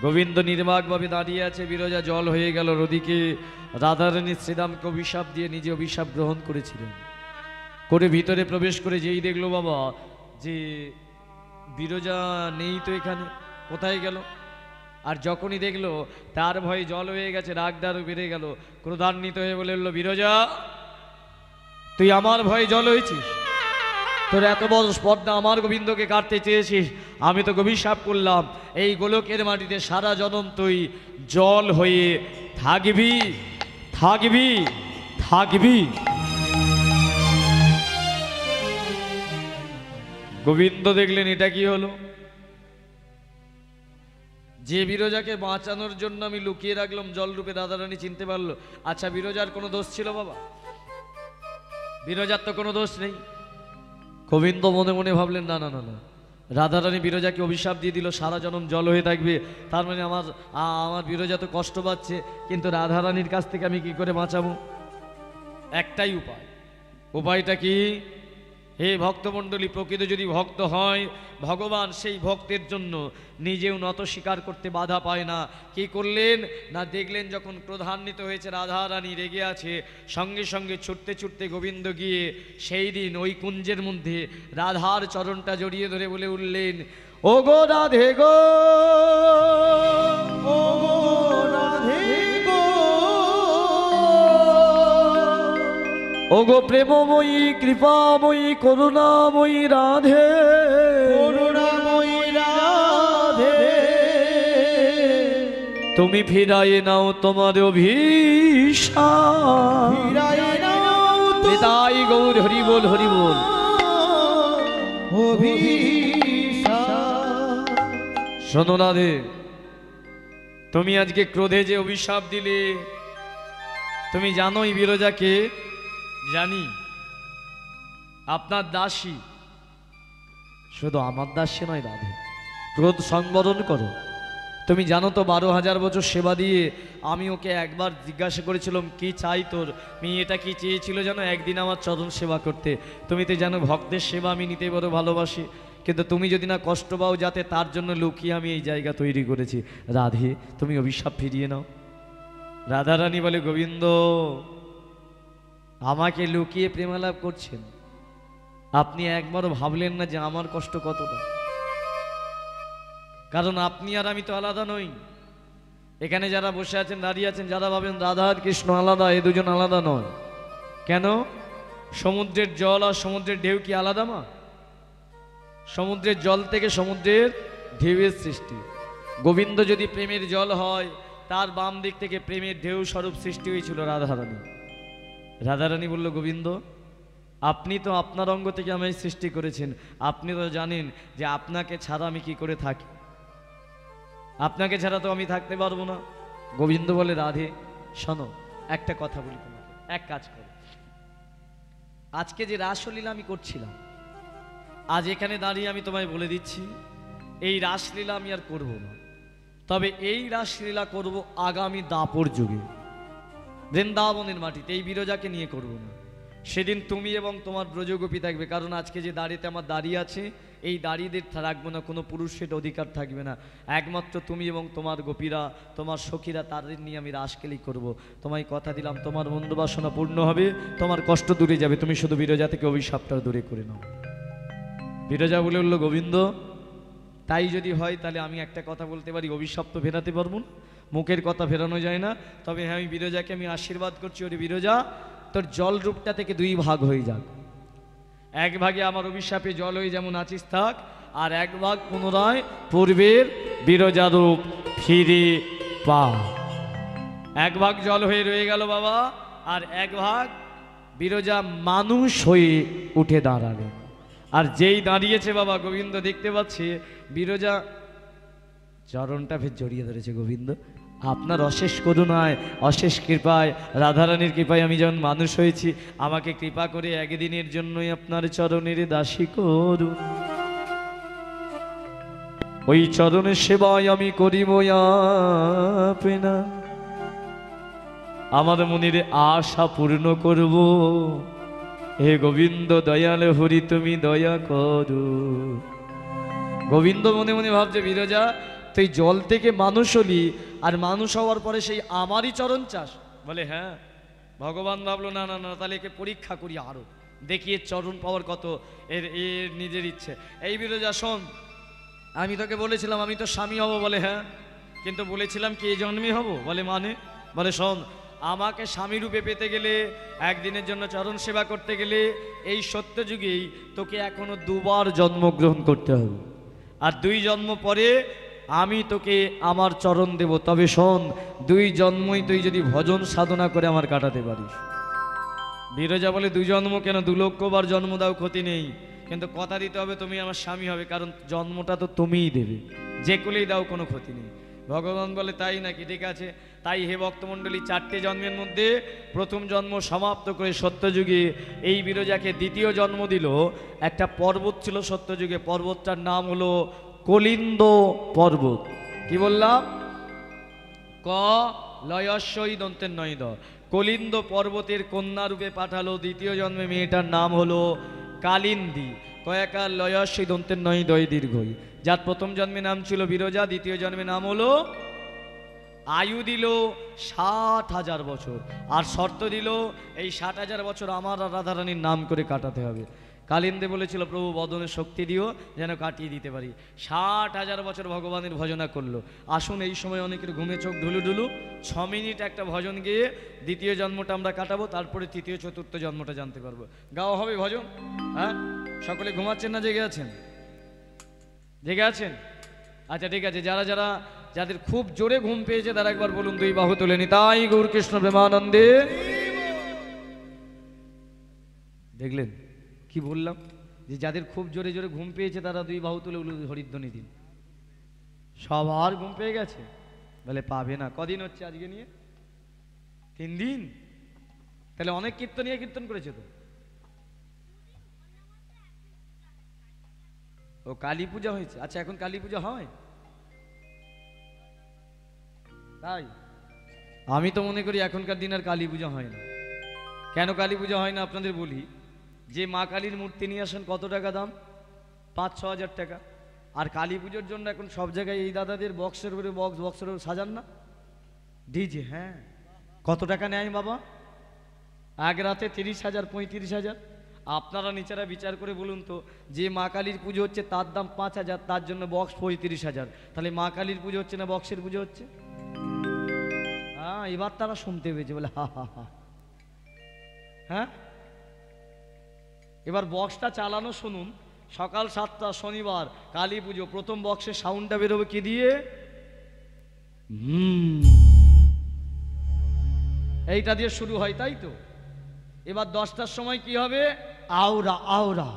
গোবিন্দ নির্বাকভাবে দাঁড়িয়ে আছে, বিরজা জল হয়ে গেল। ওদিকে রাধারানী শ্রীরামকে অভিশাপ দিয়ে নিজে অভিশাপ গ্রহণ করেছিলেন, করে ভিতরে প্রবেশ করে যেই দেখলো বাবা যে বিরজা নেই, তো এখানে কোথায় গেল? আর যখনই দেখলো তার ভয়ে জল হয়ে গেছে, রাগদারও বেড়ে গেল, ক্রোধান্বিত হয়ে বলে উঠল, বিরজা তুই আমার ভয়ে জল হয়েছিস? তোর এত বড় স্পর্ধা, আমার গোবিন্দকে কাটতে চেয়েছিস? আমি তো অভিশাপ করলাম এই গোলকের মাটিতে সারা জনম তুই জল হয়ে থাকবি, থাকবি, থাকবি। গোবিন্দ দেখলেন এটা কি হলো, যে বিরজাকে বাঁচানোর জন্য আমি লুকিয়ে রাখলাম জল রূপে, রাধারানী চিনতে পারলো। আচ্ছা, বিরজার কোনো দোষ ছিল বাবা? বিরজার তো কোনো দোষ নেই। গোবিন্দ মনে মনে ভাবলেন, না না না না, রাধারানী বিরজাকে অভিশাপ দিয়ে দিল সারা জনম জল হয়ে থাকবে, তার মানে আমার বিরজা তো কষ্ট পাচ্ছে, কিন্তু রাধারানীর কাছ থেকে আমি কি করে বাঁচাবো? একটাই উপায়। উপায়টা কি? হে ভক্তমণ্ডলী, প্রকৃত যদি ভক্ত হয় ভগবান সেই ভক্তের জন্য নিজেও নত স্বীকার করতে বাধা পায় না। কি করলেন না, দেখলেন যখন ক্রোধান্বিত হয়েছে রাধারানী, রেগে আছে, সঙ্গে সঙ্গে ছুটতে ছুটতে গোবিন্দ গিয়ে সেই দিন ওই কুঞ্জের মধ্যে রাধার চরণটা জড়িয়ে ধরে বলে উঠলেন, ও গো রাধে গো, ও গো রাধে গো, ও গো প্রেমময়ী কৃপাময়ী করুণাময়ী রাধে, করুণাময়ী রাধে, তুমি ফিরাই নাও তোমার অভিশাপ, ফিরাই নাও নিতাই গৌর হরি বল, হরি বল। অভিশাপ। শোনো রাধে, তুমি আজকে ক্রোধে যে অভিশাপ দিলে, তুমি জানোই বিরজাকে? জানি, আপনার দাসী। শুধু আমার দাসী নয় রাধে, ক্রোধ সংবরণ করো। তুমি জানো তো 12,000 বছর সেবা দিয়ে আমি ওকে একবার জিজ্ঞাসা করেছিলাম কি চাই তোর, মেয়েটা কি চেয়েছিল জানো? একদিন আমার চরণ সেবা করতে। তুমি তো জানো ভক্তের সেবা আমি নিতে বড় ভালোবাসি, কিন্তু তুমি যদি না কষ্ট পাও যাতে, তার জন্য লুকিয়ে আমি এই জায়গা তৈরি করেছি। রাধে, তুমি অভিশাপ ফিরিয়ে নাও। রাধারানী বলে, গোবিন্দ আমাকে লুকিয়ে প্রেমালাপ করছেন, আপনি একবারও ভাবলেন না যে আমার কষ্ট কতটা? কারণ আপনি আর আমি তো আলাদা নই। এখানে যারা বসে আছেন, দাঁড়িয়ে আছেন, যারা ভাবেন রাধা আর কৃষ্ণ আলাদা, এ দুজন আলাদা নয়। কেন? সমুদ্রের জল আর সমুদ্রের ঢেউ কি আলাদা? মা, সমুদ্রের জল থেকে সমুদ্রের ঢেউয়ের সৃষ্টি। গোবিন্দ যদি প্রেমের জল হয়, তার বাম দিক থেকে প্রেমের ঢেউ স্বরূপ সৃষ্টি হয়েছিল রাধারানী। রাধারানী বলল, গোবিন্দ আপনি তো আপনার অঙ্গ থেকে আমায় সৃষ্টি করেছেন, আপনি তো জানেন যে আপনাকে ছাড়া আমি কি করে থাকি, আপনাকে ছাড়া তো আমি থাকতে পারবো না। গোবিন্দ বলে, রাধে শোনো, একটা কথা বলি তোমাকে, এক কাজ করো। আজকে যে রাসলীলা আমি করছিলাম, আজ এখানে দাঁড়িয়ে আমি তোমায় বলে দিচ্ছি, এই রাসলীলা আমি আর করব না। তবে এই রাসলীলা করব আগামী দাপর যুগে, বৃন্দাবনের মাটিতে, এই বিরজাকে নিয়ে করব না। সেদিন তুমি এবং তোমার ব্রজগোপী থাকবে, কারণ আজকে যে দাড়িতে আমার দাঁড়িয়ে আছে, এই দাড়িদের রাখবো না, কোনো পুরুষের অধিকার থাকবে না, একমাত্র তুমি এবং তোমার গোপীরা, তোমার সখীরা, তাদের নিয়ে আমি রাসকেলি করব। তোমায় কথা দিলাম, তোমার মন্দ-বাসনা পূর্ণ হবে, তোমার কষ্ট দূরে যাবে, তুমি শুধু বিরজা থেকে অভিশাপটা দূরে করে নাও। বিরজা বলে উঠল, গোবিন্দ তাই যদি হয় তাহলে আমি একটা কথা বলতে পারি, অভিশাপ তো ফেরাতে পারবো না, মুখের কথা ফেরানো যায় না। তবে হ্যাঁ, আমি বিরজাকে আমি আশীর্বাদ করছি, ওরে বিরজা তোর জল রূপটা থেকে দুই ভাগ হয়ে যাক। এক ভাগে আমার অভিশাপে জল হয়ে যেমন আছিস থাক, আর এক ভাগ পুনরায় পূর্বের বিরজা রূপ ফিরে পা। এক ভাগ জল হয়ে রয়ে গেল বাবা, আর এক ভাগ বিরজা মানুষ হয়ে উঠে দাঁড়ালেন। আর যেই দাঁড়িয়েছে বাবা, গোবিন্দ দেখতে পাচ্ছে বিরজা চরণটা ফের জড়িয়ে ধরেছে। গোবিন্দ আপনার অশেষ করুণায়, অশেষ কৃপায়, রাধারানীর কৃপায় আমি যখন মানুষ হয়েছি, আমাকে কৃপা করে একদিনের জন্যই আপনার চরণের দাসী করুন। ওই চরণের সেবায় আমি করিব আপনা, আমার মনের আশা পূর্ণ করব, হে গোবিন্দ দয়াল হরি তুমি দয়া করো। গোবিন্দ মনে মনে ভাবছে বিরজা তুই জল থেকে মানুষ হলি, আর মানুষ হওয়ার পরে সেই আমারই চরণ চাস? বলে হ্যাঁ। ভগবান ভাবলো না না না, তাহলে একে পরীক্ষা করি আরো, দেখি এর চরণ পাওয়ার কত, এর নিজের ইচ্ছে। এই বিরজা শোন, আমি তোকে বলেছিলাম আমি তো স্বামী হব। বলে হ্যাঁ, কিন্তু বলেছিলাম কি এই জন্মই হব? বলে মানে? বলে শোন, আমাকে স্বামী রূপে পেতে গেলে, একদিনের জন্য চরণ সেবা করতে গেলে এই সত্য যুগেই তোকে এখনো 2 বার জন্মগ্রহণ করতে হবে, আর 2 জন্ম পরে আমি তোকে আমার চরণ দেব। তবে শোন, 2 জন্মই তুই যদি ভজন সাধনা করে আমার কাটাতে পারিস। বিরজা বলে 2 জন্ম কেন, 2 লক্ষ বার জন্ম দাও, ক্ষতি নেই, কিন্তু কথা দিতে হবে তুমি আমার স্বামী হবে, কারণ জন্মটা তো তুমিই দেবে, যে কুলেই দাও কোনো ক্ষতি নেই। ভগবান বলে তাই নাকি? ঠিক আছে। তাই হে ভক্তমণ্ডলী, 4টে জন্মের মধ্যে প্রথম জন্ম সমাপ্ত করে সত্যযুগে এই বিরজাকে 2য় জন্ম দিল। একটা পর্বত ছিল সত্যযুগে, পর্বতটার নাম হলো কলিন্দ পর্বত। কি বললাম? ক লয়স্বই দন্তের নয় দ। কলিন্দ পর্বতের কন্যা রূপে পাঠালো 2য় জন্মে, মেয়েটার নাম হলো কালিন্দী। কয়াকার লয়স্বই দন্তের নয় দয় দীর্ঘই। যার প্রথম জন্মে নাম ছিল বিরজা, 2য় জন্মে নাম হলো, আয়ু দিল 60,000 বছর, আর শর্ত দিল এই 60,000 বছর আমার আর রাধারানীর নাম করে কাটাতে হবে। কালিন্দে বলেছিল প্রভু বদনে শক্তি দিও যেন কাটিয়ে দিতে পারি। 60,000 বছর ভগবানের ভজনা করলো। আসুন এই সময় অনেকের ঘুমে চোখ ঢুলু ঢুলু, 6 মিনিট একটা ভজন গিয়ে 2য় জন্মটা আমরা কাটাবো, তারপরে 3য় 4র্থ জন্মটা জানতে পারবো। গাওয়া হবে ভজন? হ্যাঁ, সকলে ঘুমাচ্ছেন না জেগে আছেন? জেগে আছেন? আচ্ছা ঠিক আছে, যাদের খুব জোরে ঘুম পেয়েছে তারা একবার বলুন 2 বাহু তুলে নি, তাই গৌর কৃষ্ণ প্রেমানন্দে। দেখলেন কি বললাম? যে যাদের খুব জোরে জোরে ঘুম পেয়েছে তারা 2 বাহু তুলে হরিধ্বনি দিন। সবার ঘুম পেয়ে গেছে? বলে পাবে না। কদিন হচ্ছে আজকে নিয়ে? 3 দিন। তাহলে অনেক কীর্তনিয়া কীর্তন করেছে তো। ও কালী পূজা হয়েছে? আচ্ছা, এখন কালী পূজা হয়? তাই আমি তো মনে করি এখনকার দিন আর কালী পূজা হয় না। কেন কালী পূজা হয় না আপনাদের বলি। যে মা কালীর মূর্তি নিয়ে আসেন কত টাকা দাম? 5-6 হাজার টাকা। আর কালী পুজোর জন্য এখন সব জায়গায় এই দাদাদের বক্সের উপরে বক্সের উপরে সাজান না ডিজে। হ্যাঁ, কত টাকা নেয় বাবা? এক রাতে 30,000 35,000। আপনারা নিচেরা বিচার করে বলুন তো, যে মা কালীর পুজো হচ্ছে তার দাম 5,000, তার জন্য বক্স 35,000। তাহলে মা কালীর পুজো হচ্ছে না বক্সের পুজো হচ্ছে? হ্যাঁ, এবার তারা শুনতে পেয়েছে বলে হা হা হা। হ্যাঁ, এবার বক্সটা চালানো শুনুন। সকাল 7টা শনিবার কালী পুজো, প্রথম বক্সের সাউন্ডটা বেরোবে কি দিয়ে? এইটা দিয়ে শুরু হয়, তাই তো? এবার 10টার সময় কি হবে? আওরা আওরা।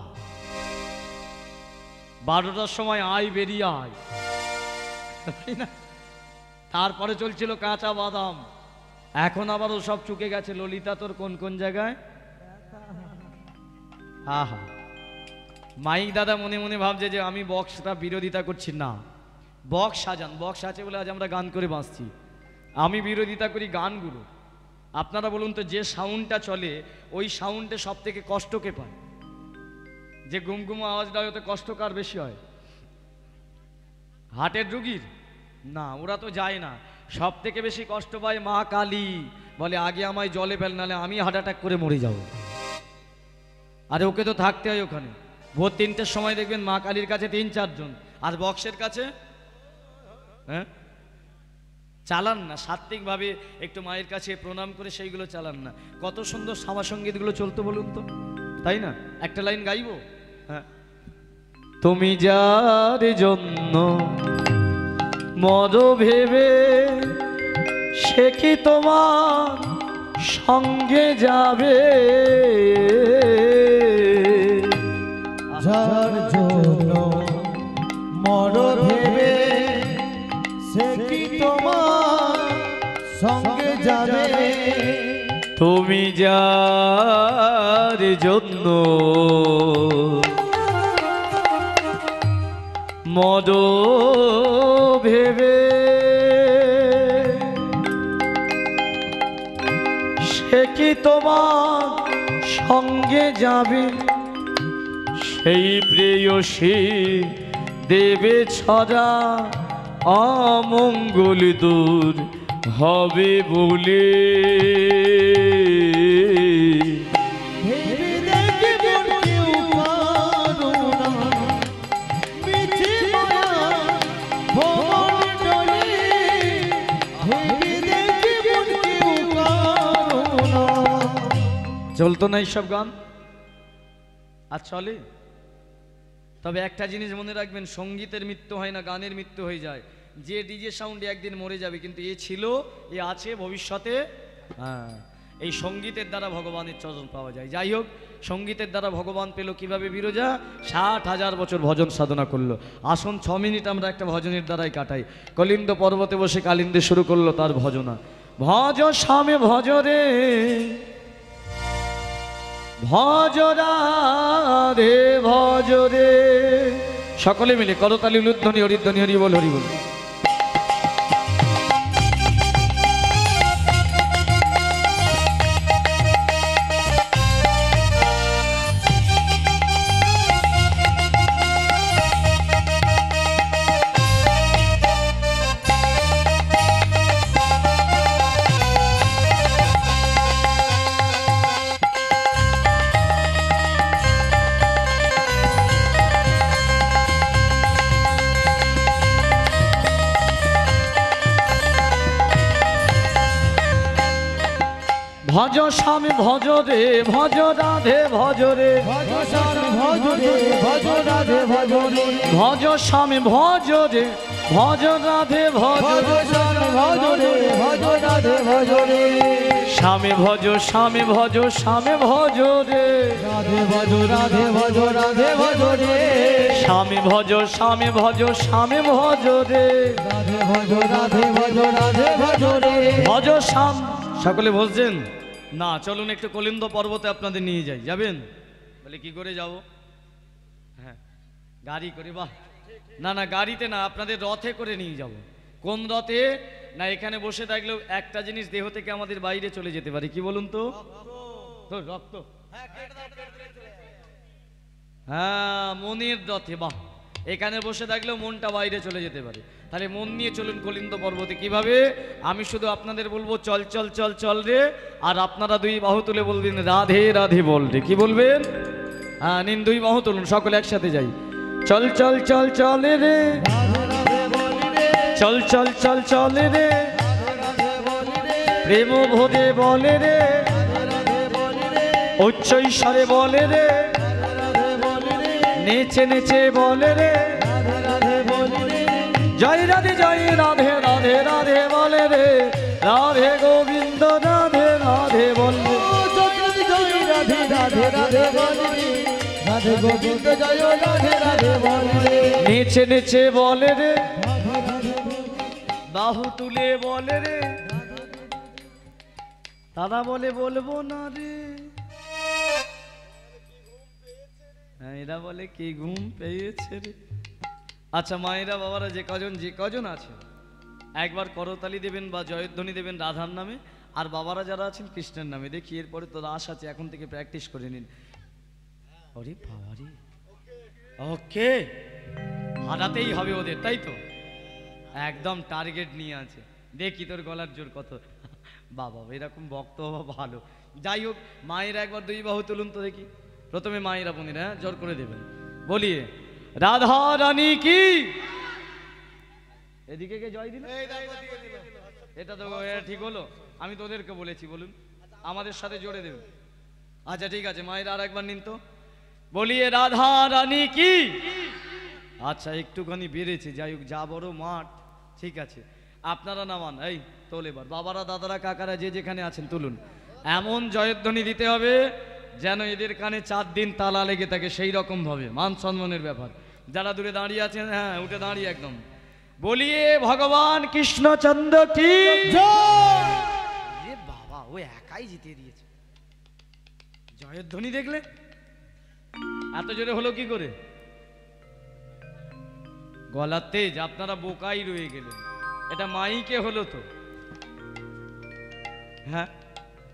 12টার সময় আয় বেরিয়ে আয়, তাই না? তারপরে চলছিল কাঁচা বাদাম। এখন আবারও সব চুকে গেছে। ললিতা তোর কোন কোন জায়গায়? হা হা। মাইক দাদা মনে মনে ভাবছে যে আমি বক্সটা বিরোধিতা করছি না, বক্স সাজান, বক্স আছে বলে আজ আমরা গান করে বাঁচছি। আমি বিরোধিতা করি গানগুলো। আপনারা বলুন তো, যে সাউন্ডটা চলে ওই সাউন্ডে সব থেকে কষ্ট কে পায়? যে গুমগুম আওয়াজটা ওতে কষ্ট কার বেশি হয়? হার্টের রুগীর? না, ওরা তো যায় না। সব থেকে বেশি কষ্ট পায় মা কালী। বলে আগে আমায় জলে ফেল, নাহলে আমি হার্ট অ্যাটাক করে মরে যাব। আরে ওকে তো থাকতে হয় ওখানে। ভোর 3টের সময় দেখবেন মা কালীর কাছে 3-4 জন, আর বক্সের কাছে হ্যাঁ চালান না। সাত্ত্বিকভাবে একটু মায়ের কাছে প্রণাম করে সেইগুলো চালান না। কত সুন্দর সঙ্গীতগুলো চলতো বলুন তো, তাই না? একটা লাইন গাইবো। হ্যাঁ, তুমি যার জন্য মদ ভেবে সে কি তোমার সঙ্গে যাবে? যার জন্য মর ভেবে সে কি তোমার সঙ্গে যাবে? তুমি যার জন্য মদ ভেবে সে কি তোমার সঙ্গে যাবে সেই প্রেয়সী দেবে ছড়া অমঙ্গল দূর হবে বলে। ভেবে দেখে মন কেউ পারো না, মিছে মায়া ভবন ডলে। ভেবে দেখে মন কেউ পারো না। চলতো না এইসব গান, আর চলে? তবে একটা জিনিস মনে রাখবেন, সঙ্গীতের মৃত্যু হয় না, গানের মৃত্যু হয়ে যায়। যে ডিজে সাউন্ডে একদিন মরে যাবে, কিন্তু এ ছিল, এ আছে ভবিষ্যতে। হ্যাঁ, এই সঙ্গীতের দ্বারা ভগবানের চরণ পাওয়া যায়। যাই হোক, সঙ্গীতের দ্বারা ভগবান পেল কিভাবে? বিরজা 60,000 বছর ভজন সাধনা করলো। আসুন 6 মিনিট আমরা একটা ভজনের দ্বারাই কাটাই। কলিন্দ পর্বতে বসে কালিন্দে শুরু করলো তার ভজনা। ভজ স্বামী ভজ রে, ভজ রাধে ভজ রে। সকলে মিলে করতালি উলুধ্বনি হরিধ্বনি হরি বল হরি বল। ভজ স্বামী ভজ রে, ভজ রাধে ভজ রে। ভজ স্বামী ভজ রে, ভজ রাধে ভজ রে। ভজ স্বামী ভজ রে, ভজ রাধে ভজ ভজ স্বামী ভজ রে, ভজ রাধে ভজ রে। স্বামী ভজ, স্বামী ভজ, স্বামী ভজ রে। রাধে ভজ, রাধে ভজ, রাধে ভজ রে। স্বামী ভজ, স্বামী ভজ, স্বামী ভজ রে। রাধে ভজ, রাধে ভজ, রাধে ভজ রে। ভজ শ্যাম। সকলে বলছেন না, চলুন একটু কলিন্দ পর্বতে আপনাদের নিয়ে যাই। যাবেন? বলে কি করে যাব? হ্যাঁ, গাড়ি করে। বাহ, না না, গাড়িতে না, আপনাদের রথে করে নিয়ে যাব। কোন রথে? না, এখানে বসে থাকলেও একটা জিনিস দেহ থেকে আমাদের বাইরে চলে যেতে পারে। কি বলুন তো? রক্ত। হ্যাঁ, মনের রথে। বাহ, এখানে বসে থাকলেও মনটা বাইরে চলে যেতে পারে। তাহলে মন নিয়ে চলুন কলিন্দ পর্বতে। কিভাবে? আমি শুধু আপনাদের বলবো চল চল চল চল রে, আর আপনারা 2 বাহু তুলে বলবেন রাধে রাধে বল রে। কি বলবেন? হ্যাঁ, নিন 2 বাহু তুলুন, সকলে একসাথে যাই। চল চল চল চল রে, চল চল চল চল রে, প্রেম ভোরে বলে রে, উচ্চ ঈশ্বরে বলে রে, নেচে নেচে বলে রে, জয় রাধে জয় রাধে রাধে রাধে বলে রে, রাধে গোবিন্দ রাধে রাধে বলে। রাধে রাধে রাধে বলে রে, রাধে গোবিন্দ জয় রাধে রাধে বলে রে। নেচে নেচে বলে রে, বাহু তুলে বলে রে, দাদা বলে বলবো না রে। হ্যাঁ, এরা বলে কি ঘুম পেয়েছে রে। আচ্ছা মায়েরা বাবারা যে কজন আছে একবার করতালি দেবেন বা জয়ধ্বনি দেবেন রাধার নামে, আর বাবারা যারা আছেন কৃষ্ণের নামে। দেখি এরপরে তো রাস আছে, এখন থেকে প্র্যাকটিস করে নিন। ওরে বাবারে, ওকে, হারাতেই হবে ওদের, তাই তো? একদম টার্গেট নিয়ে আছে। দেখি তোর গলার জোর কত। বাবা, এরকম বক্তব্য ভালো। যাই হোক, মায়েরা একবার 2 বাহু তুলুন তো দেখি। প্রথমে মায়েরা বোনেরা, হ্যাঁ, জোর করে দেবেন। বলিয়ে রাধা রানী কি। এদিকে কে জয় দিল? এটা তো ঠিক হলো? আমি তো ওদেরকে বলেছি, বলুন আমাদের সাথে জোরে দেবেন। আচ্ছা ঠিক আছে, মায়েরা আর একবার নিন তো। বলিয়ে রাধা রানী কি। আচ্ছা, একটুখানি বেড়েছে। যাই হোক, যা বড় মাঠ। ঠিক আছে, আপনারা নামান। এই তোল এবার, বাবারা দাদারা কাকারা যে যেখানে আছেন তুলুন। এমন জয়ধ্বনি দিতে হবে যেন এদের কানে 4 দিন তালা লেগে থাকে, সেই রকম ভাবে। মান সম্মানের ব্যাপার। যারা দূরে দাঁড়িয়ে আছেন, হ্যাঁ, উঠে দাঁড়িয়ে একদম বলিয়ে ভগবান কৃষ্ণচন্দ্র কি জয়। বাবা, ও একাই জিতে দিয়েছে। জয়ধ্বনি দেখলে এত জোরে হলো কি করে? গলার তেজ। আপনারা বোকাই রয়ে গেলেন। এটা মাইকে হলো তো? হ্যাঁ,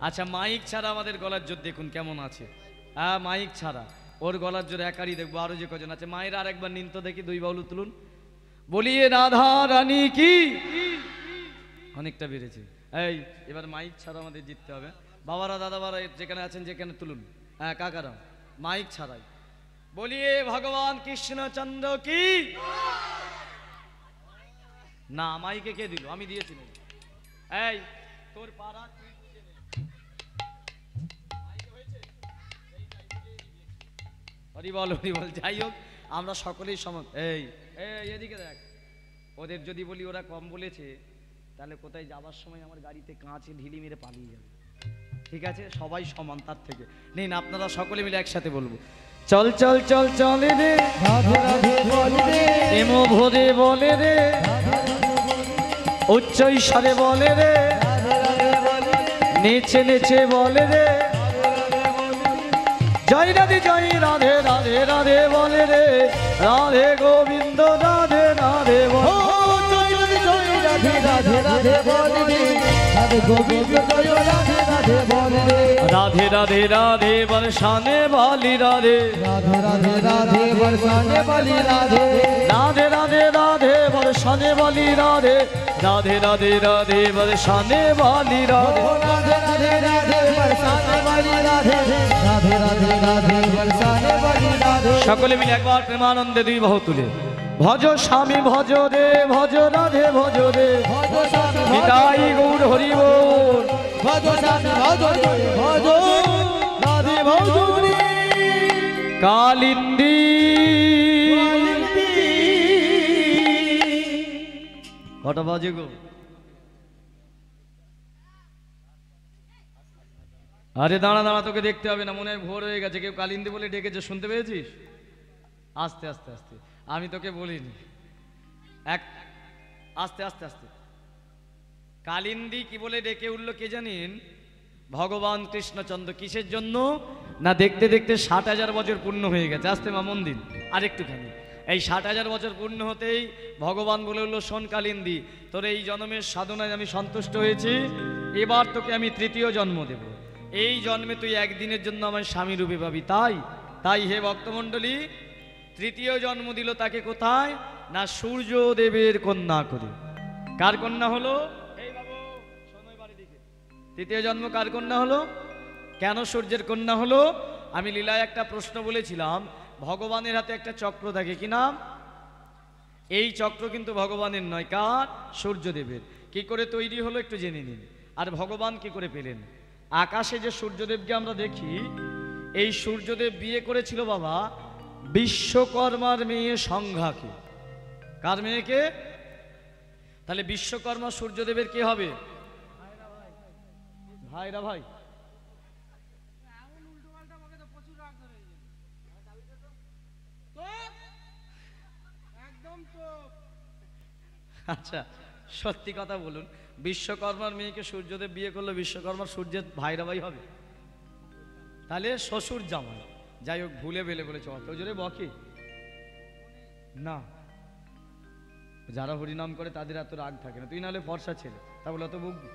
আচ্ছা, মাইক ছাড়া আমাদের গলার জোর দেখুন কেমন আছে। হ্যাঁ মাইক ছাড়া, ওর গলার জোরে একারই দেখবো, আরো যে কজন আছে মায়ের আর একবার নিন তো দেখি, দুই বাউল তুলুন, বলিয়ে রাধা রানী কি। অনেকটা বেড়েছে। এই এবার মাইক ছাড়া আমাদের জিততে হবে। বাবারা দাদাবারা যেখানে আছেন যেখানে তুলুন, হ্যাঁ কাকারা মাইক ছাড়াই, বলিয়ে ভগবান কৃষ্ণচন্দ্র কি। না মাইকে কে দিল? আমি দিয়েছি না। এই তোর পাড়া তুই বুঝে নে। মাইকে হয়েছে? হরি বল হরি বল। যাই হোক আমরা সকলেই সমান। এই এদিকে দেখ, ওদের যদি বলি ওরা কম বলেছে তাহলে কোথায় যাবার সময় আমার গাড়িতে কাঁচে ঢিলি মেরে পালিয়ে যাবে। ঠিক আছে, সবাই সমান। তার থেকে নিন আপনারা সকলে মিলে একসাথে বলবো, চল চল চল চলে রে রাধে রাধে বলে রে, এমো ভোরে বলে রে, উচ্চ ঈশ্বরে বলে রে, নেচে নেচে বলে রে, জয় রাধে জয় রাধে রাধে রাধে বলে রে, রাধে গোবিন্দ রাধে রাধে বলে। রাধে রাধে রাধে বলে রে, রাধে গোবিন্দ জয় রাধে রাধে বলে রে, রাধে রাধে রাধে বর্ষানে বালি রাধে, রাধে রাধে রাধে বর্ষানে বালি রাধে, রাধে রাধে রাধে বর্ষানে বালি রাধে, রাধে রাধে রাধে বর্ষানে বালি রাধে, রাধে রাধে রাধে বর্ষানে বালি রাধে, রাধে রাধে রাধে বর্ষানে বালি রাধে। সকলে মিলে একবার প্রেমানন্দে দুই বাহু তুলে, ভজ স্বামী ভজ রে ভজ রাধে ভজ রে, ভজ স্বামী নিতাই গৌর হরি বল, ভজ স্বামী ভজ রে ভজ রাধে ভজ রে, কালিন্দী কটা বাজে গো? আরে দাঁড়া দাঁড়া, তোকে দেখতে হবে না, মনে হয় ভোর হয়ে গেছে, কেউ কালিন্দী বলে ডেকেছে, শুনতে পেয়েছিস? আস্তে আস্তে আস্তে, আমি তোকে বলিনি, এক আস্তে আস্তে আস্তে। কালিন্দী কি বলে ডেকে উঠলো কে জানেন? ভগবান কৃষ্ণচন্দ্র। কিসের জন্য? না দেখতে দেখতে 60,000 বছর পূর্ণ হয়ে গেছে। আস্তে মা মন দিন আরেকটুখানি। এই 60,000 বছর পূর্ণ হতেই ভগবান বলে উঠলো, শোন কালিন্দী, তোর এই জন্মের সাধনায় আমি সন্তুষ্ট হয়েছি, এবার তোকে আমি তৃতীয় জন্ম দেব। এই জন্মে তুই একদিনের জন্য আমার স্বামী রূপে পাবি। তাই তাই হে ভক্তমণ্ডলী, তৃতীয় জন্ম দিল তাকে কোথায়? না সূর্যদেবের কন্যা করে। কার কন্যা হলো? এই বাবু শোনো এবারে দিকে, তৃতীয় জন্ম কার কন্যা হলো? কেন সূর্যের কন্যা হলো? আমি লীলায় একটা প্রশ্ন বলেছিলাম, ভগবানের হাতে একটা চক্র থাকে, কি নাম? এই চক্র কিন্তু ভগবানের নয়, কার? সূর্যদেবের। কি করে তৈরি হলো একটু জেনে নিন। আর ভগবান কি করে পেলেন? আকাশে যে সূর্যদেবকে আমরা দেখি, এই সূর্যদেব বিয়ে করেছিল বাবা বিশ্বকর্মার মেয়ে সংজ্ঞাকে। কার মেয়েকে? তাহলে বিশ্বকর্মা সূর্যদেবের কি হবে? ভাইরা ভাই, আচ্ছা সত্যি কথা বলুন, বিশ্বকর্মার মেয়েকে সূর্যদেব বিয়ে করলো, বিশ্বকর্মার সূর্যের ভাইরা ভাই হবে? তাহলে শ্বশুর জামাই। যাই হোক, ভুলে বেলে বলেছে, অত জোরে বকে না। যারা হরিনাম করে তাদের এত রাগ থাকে না। তুই নাহলে ফর্সা ছেলে, তা বলে অত বকবি?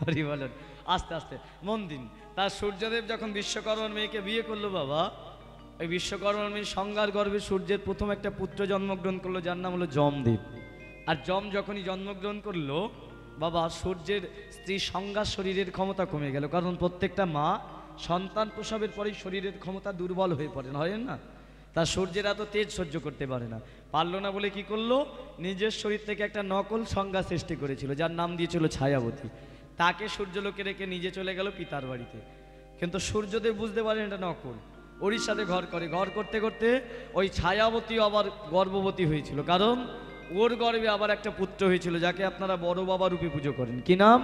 হরি বলেন। আস্তে আস্তে মন দিন। তার সূর্যদেব যখন বিশ্বকর্মার মেয়েকে বিয়ে করলো বাবা, এই বিশ্বকর্মার মেয়ে সংজ্ঞার গর্ভে সূর্যের প্রথম একটা পুত্র জন্মগ্রহণ করলো, যার নাম হলো যমদেব। আর যম যখনই জন্মগ্রহণ করলো বাবা, সূর্যের স্ত্রী সংজ্ঞার শরীরের ক্ষমতা কমে গেল, কারণ প্রত্যেকটা মা সন্তান প্রসবের পরেই শরীরের ক্ষমতা দুর্বল হয়ে পড়ে, হয় না? তার সূর্যের এত তেজ সহ্য করতে পারে না, পারলো না বলে কি করলো, নিজের শরীর থেকে একটা নকল সংজ্ঞা সৃষ্টি করেছিল, যার নাম দিয়েছিল ছায়াবতী। তাকে সূর্যলোকে রেখে নিজে চলে গেল পিতার বাড়িতে। কিন্তু সূর্যদেব বুঝতে পারেন এটা নকল, ওড়িশাতে ঘর করে, ঘর করতে করতে ওই ছায়াবতী আবার গর্ভবতী হয়েছিল, কারণ ওর গর্ভে আবার একটা পুত্র হয়েছিল, যাকে আপনারা বড় বাবা রূপে পুজো করেন। কি নাম?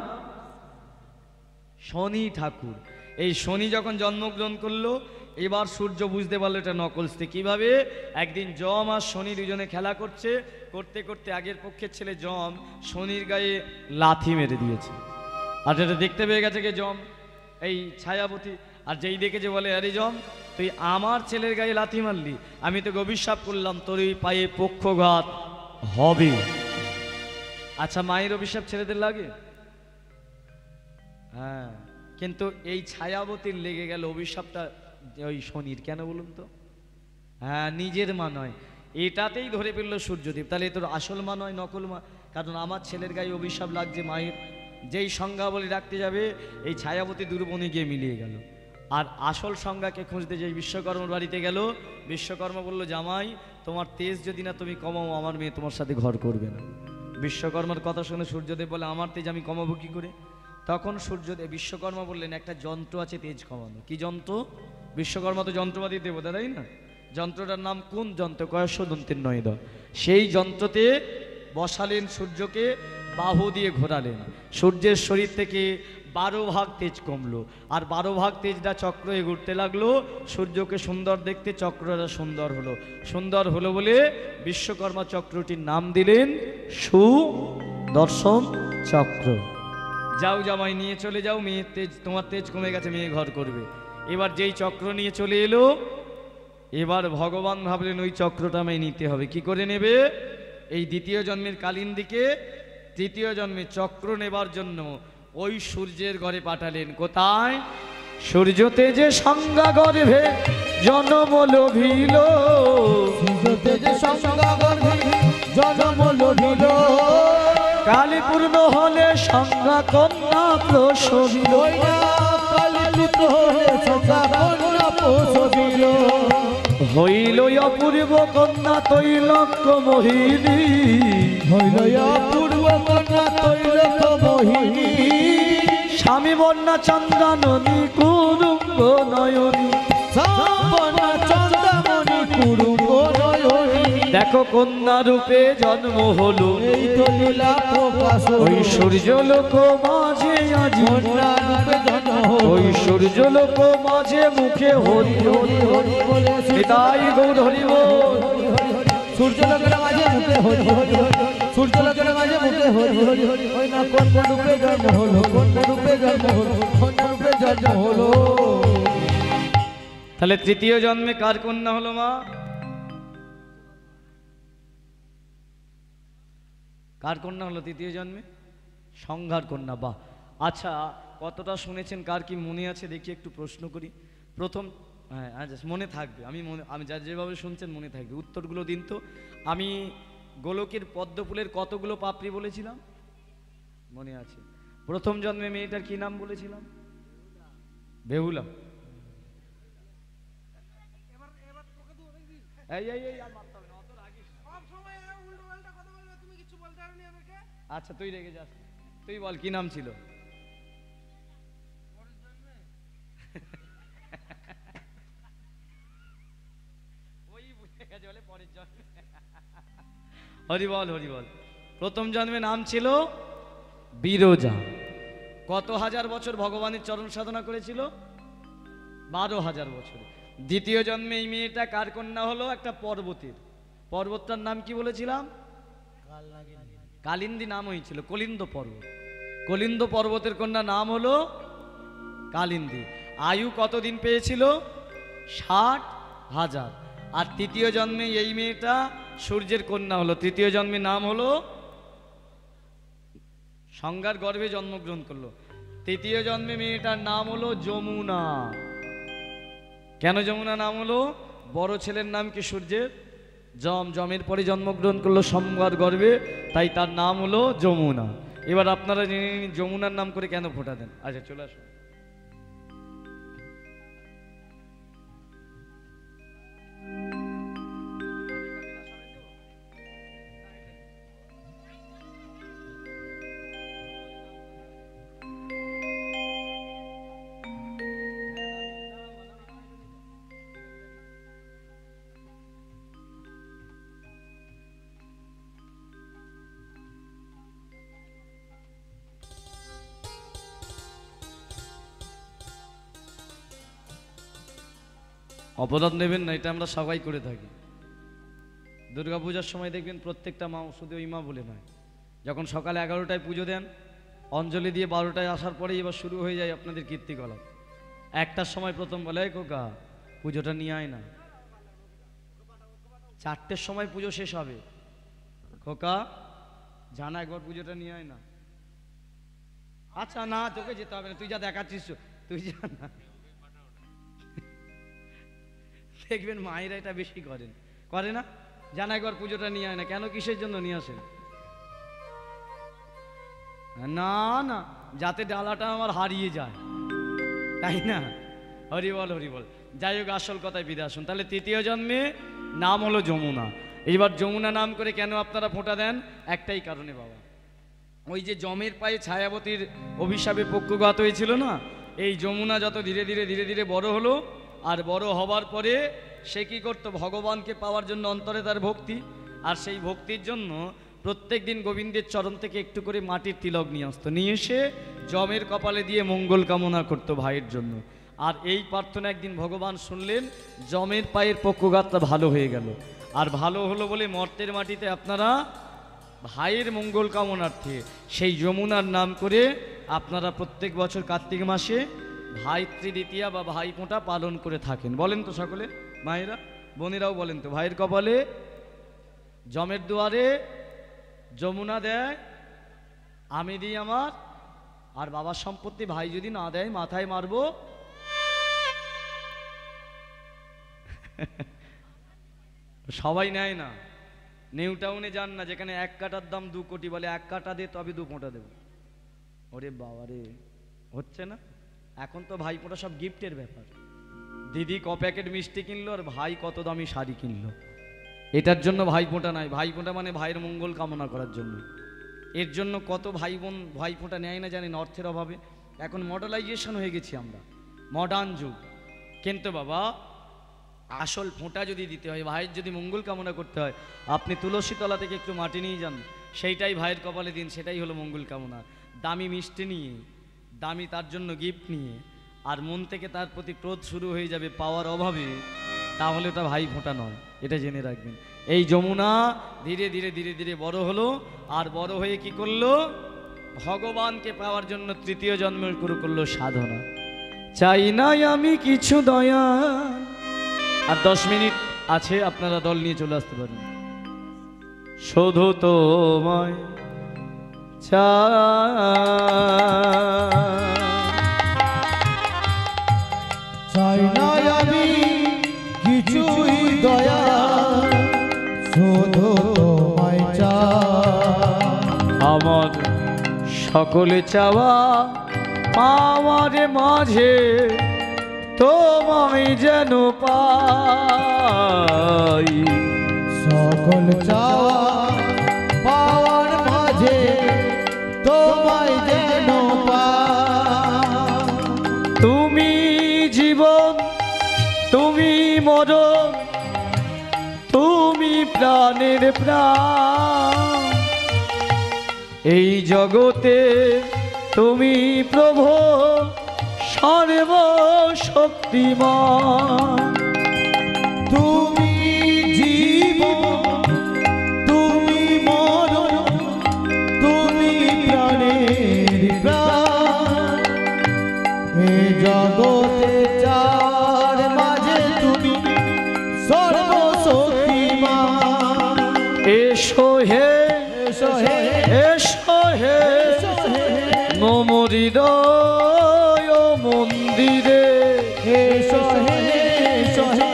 শনি ঠাকুর। এই শনি যখন জন্মগ্রহণ করলো, এবার সূর্য বুঝতে পারলো এটা নকল স্ত্রী। কিভাবে? একদিন যম আর শনি দুজনে খেলা করছে, করতে করতে আগের পক্ষের ছেলে যম শনির গায়ে লাথি মেরে দিয়েছে। আর এটা দেখতে পেয়ে গেছে কে? যম, এই ছায়াবতী। আর যেই দেখেছে বলে, আরে যম, তুই আমার ছেলের গায়ে লাথি মারলি, আমি তোকে অভিশাপ করলাম, তোর ওই পায়ে পক্ষঘাত হবে। আচ্ছা মায়ের অভিশাপ ছেলেদের লাগে? হ্যাঁ, কিন্তু এই ছায়াবতীর লেগে গেল অভিশাপটা ওই শনির, কেন বলুন তো? হ্যাঁ, নিজের মা নয়, এটাতেই ধরে ফেললো সূর্যদেব। তাহলে তোর আসল মা নয়, নকল মা। কারণ আমার ছেলের গায়ে অভিশাপ লাগছে মায়ের, যেই সংজ্ঞা বলে রাখতে যাবে এই ছায়াবতী দুর্বনে গিয়ে মিলিয়ে গেল। আর আসল সংজ্ঞাকে খুঁজতে যেই বিশ্বকর্মার বাড়িতে গেল, বিশ্বকর্মা বলল, জামাই তোমার তেজ যদি না তুমি কমাও, আমার মেয়ে তোমার সাথে ঘর করবে না। বিশ্বকর্মার কথা শুনে সূর্যদেব বলে, আমার তেজ আমি কমাবো কি করে? তখন বিশ্বকর্মা বললেন, একটা যন্ত্র আছে তেজ কমানো। কি যন্ত্র? বিশ্বকর্মা তো যন্ত্রপাতি দেবতা, তাই না? যন্ত্রটার নাম কোন যন্ত্র? কয়শ দন্তের নয় দ। সেই যন্ত্রতে বসালেন সূর্যকে, বাহু দিয়ে ঘোরালেন, সূর্যের শরীর থেকে 12 ভাগ তেজ কমলো, আর 12 ভাগ তেজটা চক্র হয়ে ঘুরতে লাগলো। সূর্যকে সুন্দর দেখতে চক্রটা সুন্দর হলো। সুন্দর হলো বলে বিশ্বকর্মা চক্রটির নাম দিলেন সুদর্শন চক্র। যাও জামাই, নিয়ে চলে যাও, মেয়ের তেজ, তোমার তেজ কমে গেছে, মেয়ে ঘর করবে। এবার যেই চক্র নিয়ে চলে এলো, এবার ভগবান ভাবলেন ওই চক্রটা আমায় নিতে হবে। কি করে নেবে? এই দ্বিতীয় জন্মের কালিন্দীকে তৃতীয় জন্মে চক্র নেবার জন্য ওই সূর্যের ঘরে পাঠালেন। কোথায়? সূর্য তেজে সংজ্ঞা গর্ভে জনম লোভিল, সূর্য তেজে সংজ্ঞা গর্ভে জনম লোভিল, কালী পূর্ণ হলে সংজ্ঞা কন্যা প্রসবিল, কালী পুত্র হলে সংজ্ঞা কন্যা প্রসবিল, হইল অপূর্ব কন্যা তৈলক্য মোহিনী, হইল অপূর্ব কন্যা তৈলক্য মোহিনী, স্বামী বন্যা চন্দ্রাননী কুরুঙ্গ নয়নী, সাবনা চন্দ্রামণি কুরুঙ্গ নয়নী। দেখো কন্যা রূপে জন্ম হলো, এই তো লীলা প্রকাশ ওই সূর্য লোক মাঝে আজি, কন্যা রূপে জন্ম হলো, ওই সূর্য লোক মাঝে মুখে হরি হরি হরি বলে তাই গৌর হরি বল। সূর্যলোকের মাঝে মুখে হরি হরি হরি, সূর্যলোকের মাঝে মুখে হরি হরি হরি। ওই না কোন রূপে জন্ম হলো, কোন রূপে জন্ম হলো, কোন রূপে জন্ম হলো। তাহলে তৃতীয় জন্মে কার কন্যা হলো মা? কার কন্যা হলো তৃতীয় জন্মে? সংঘার কন্যা। বাহ, আচ্ছা কতটা শুনেছেন, কার কি মনে আছে দেখি একটু প্রশ্ন করি। প্রথম, হ্যাঁ আচ্ছা মনে থাকবে, আমি যা যেভাবে শুনছেন মনে থাকবে, উত্তরগুলো দিন তো। আমি গোলকের পদ্ম ফুলের কতগুলো পাপড়ি বলেছিলাম মনে আছে? প্রথম জন্মে মেয়েটার কি নাম বলেছিলাম? বেহুলা। এই এই এই আর মারতে হবে না, অত রাগিস না। আচ্ছা তুই রেগে যাস, তুই বল কি নাম ছিল? ওই বুঝে গেছে বলে পরের জন্মে। হরি বল হরি বল। প্রথম জন্মে নাম ছিল বিরজা। কত হাজার বছর ভগবানের চরণ সাধনা করেছিল? 12,000 বছর। দ্বিতীয় জন্মে এই মেয়েটা কার কন্যা হলো? একটা পর্বতের। পর্বতটার নাম কি বলেছিলাম? কালিন্দী নাম হয়েছিল, কলিন্দ পর্বত। কলিন্দ পর্বতের কন্যা নাম হলো কালিন্দী। আয়ু কতদিন পেয়েছিল? 60,000। আর তৃতীয় জন্মে এই মেয়েটা সূর্যের কন্যা হলো। তৃতীয় জন্মে নাম হলো, সংজ্ঞার গর্ভে জন্মগ্রহণ করলো। তৃতীয় জন্মে মেয়েটার নাম হলো যমুনা। কেন যমুনা নাম হলো? বড় ছেলের নাম কি সূর্যের? জমের পরে জন্মগ্রহণ করলো সংজ্ঞার গর্ভে, তাই তার নাম হলো যমুনা। এবার আপনারা জেনে নিন যমুনার নাম করে কেন ফোঁটা দেন। আচ্ছা চলে আসুন। অপরাধ নেবেন না, এটা আমরা সবাই করে থাকি। দুর্গাপূজার সময় দেখবেন প্রত্যেকটা মা, শুধু ওই মা বলে নয়, যখন সকালে 11টায় পুজো দেন, অঞ্জলি দিয়ে 12টায় আসার পরেই এবার শুরু হয়ে যায় আপনাদের কীর্তিকলাপ। 1টার সময় প্রথম বলে, এই খোকা পুজোটা নিয়ে আয় না। 4টের সময় পুজো শেষ হবে, খোকা জানা একবার পুজোটা নিয়ে আয় না। আচ্ছা না, তোকে যেতে হবে না, তুই যা দেখাচ্ছিস তুই যা না। দেখবেন মায়েরা এটা বেশি করেন, করে না? জানা একবার পুজোটা নিয়ে আয় না, কেন কিসের জন্য নিয়ে আসেন? না না, যাতে ডালাটা আমার হারিয়ে যায়, তাই না? হরি বল হরি বল। যাই হোক, আসল কথায় ফিরে আসুন। তাহলে তৃতীয় জন্মে নাম হলো যমুনা। এইবার যমুনা নাম করে কেন আপনারা ফোঁটা দেন? একটাই কারণে বাবা, ওই যে যমের পায়ে ছায়াবতীর অভিশাপে পক্ষঘাত হয়েছিল না, এই যমুনা যত ধীরে ধীরে ধীরে ধীরে বড় হলো, আর বড় হবার পরে সে কি করতো? ভগবানকে পাওয়ার জন্য অন্তরে তার ভক্তি, আর সেই ভক্তির জন্য প্রত্যেক দিন গোবিন্দের চরণ থেকে একটু করে মাটির তিলক নিয়ে আসতো, নিয়ে এসে যমের কপালে দিয়ে মঙ্গল কামনা করতো ভাইয়ের জন্য। আর এই প্রার্থনা একদিন ভগবান শুনলেন, যমের পায়ের পক্ষঘাতটা ভালো হয়ে গেল। আর ভালো হলো বলে মর্তের মাটিতে আপনারা ভাইয়ের মঙ্গল কামনার্থে সেই যমুনার নাম করে আপনারা প্রত্যেক বছর কার্তিক মাসে ভাইত্রী দ্বিতীয়া বা ভাইফোঁটা পালন করে থাকেন। বলেন তো সকলে, মায়েরা বোনেরাও বলেন তো, ভাইয়ের কপালে যমের দুয়ারে যমুনা দেয়, আমি দিই আমার, আর বাবার সম্পত্তি ভাই যদি না দেয় মাথায় মারবো। সবাই নেয় না, নিউ টাউনে যান না, যেখানে 1 কাঠার দাম 2 কোটি, বলে 1 কাঠা দে তবে 2 ফোঁটা দেব। ওরে বাবা রে, হচ্ছে না? এখন তো ভাই ফোঁটা সব গিফটের ব্যাপার। দিদি ক প্যাকেট মিষ্টি কিনলো আর ভাই কত দামি শাড়ি কিনলো, এটার জন্য ভাই ফোঁটা নাই। ভাই ফোঁটা মানে ভাইয়ের মঙ্গল কামনা করার জন্য। এর জন্য কত ভাই বোন ভাই ফোঁটা নেয় না জানেন? অর্থের অভাবে। এখন মডেলাইজেশন হয়ে গেছি আমরা, মডার্ন যুগ। কিন্তু বাবা, আসল ফোঁটা যদি দিতে হয়, ভাইয়ের যদি মঙ্গল কামনা করতে হয়, আপনি তুলসী তলা থেকে একটু মাটি নিয়ে যান, সেইটাই ভাইয়ের কপালে দিন, সেটাই হলো মঙ্গল কামনা। দামি মিষ্টি নিয়ে, দামি তার জন্য গিফট নিয়ে, আর মন থেকে তার প্রতি ক্রোধ শুরু হয়ে যাবে পাওয়ার অভাবে, তাহলে ওটা ভাই ফোঁটা নয়, এটা জেনে রাখবেন। এই যমুনা ধীরে ধীরে ধীরে ধীরে বড় হলো, আর বড় হয়ে কি করলো? ভগবানকে পাওয়ার জন্য তৃতীয় জন্ম শুরু করলো সাধনা। চাই নাই আমি কিছু দয়া। আর 10 মিনিট আছে, আপনারা দল নিয়ে চলে আসতে পারেন। শুধু তোমায় চাই না আমি কিছুই দয়া, শুধু তোমায় চাই। আমার সকলে চাওয়া পাওয়ার মাঝে তোমায় যেন পাই। সকল চাওয়া পাওয়ার মাঝে তোমায় যেন পাই। তুমি জীবন, তুমি মরণ, তুমি প্রাণের প্রাণ। এই জগতে তুমি প্রভু সর্বশক্তিমান। তুমি জীবন, তুমি মরণ, তুমি প্রাণের প্রাণ। এই জগতে চার মাঝে তুমি সর্বশক্তিমান। এসো হে, এসো হে, এসো হে, মম হৃদয় মন্দিরে। এসো হে, এসো হে,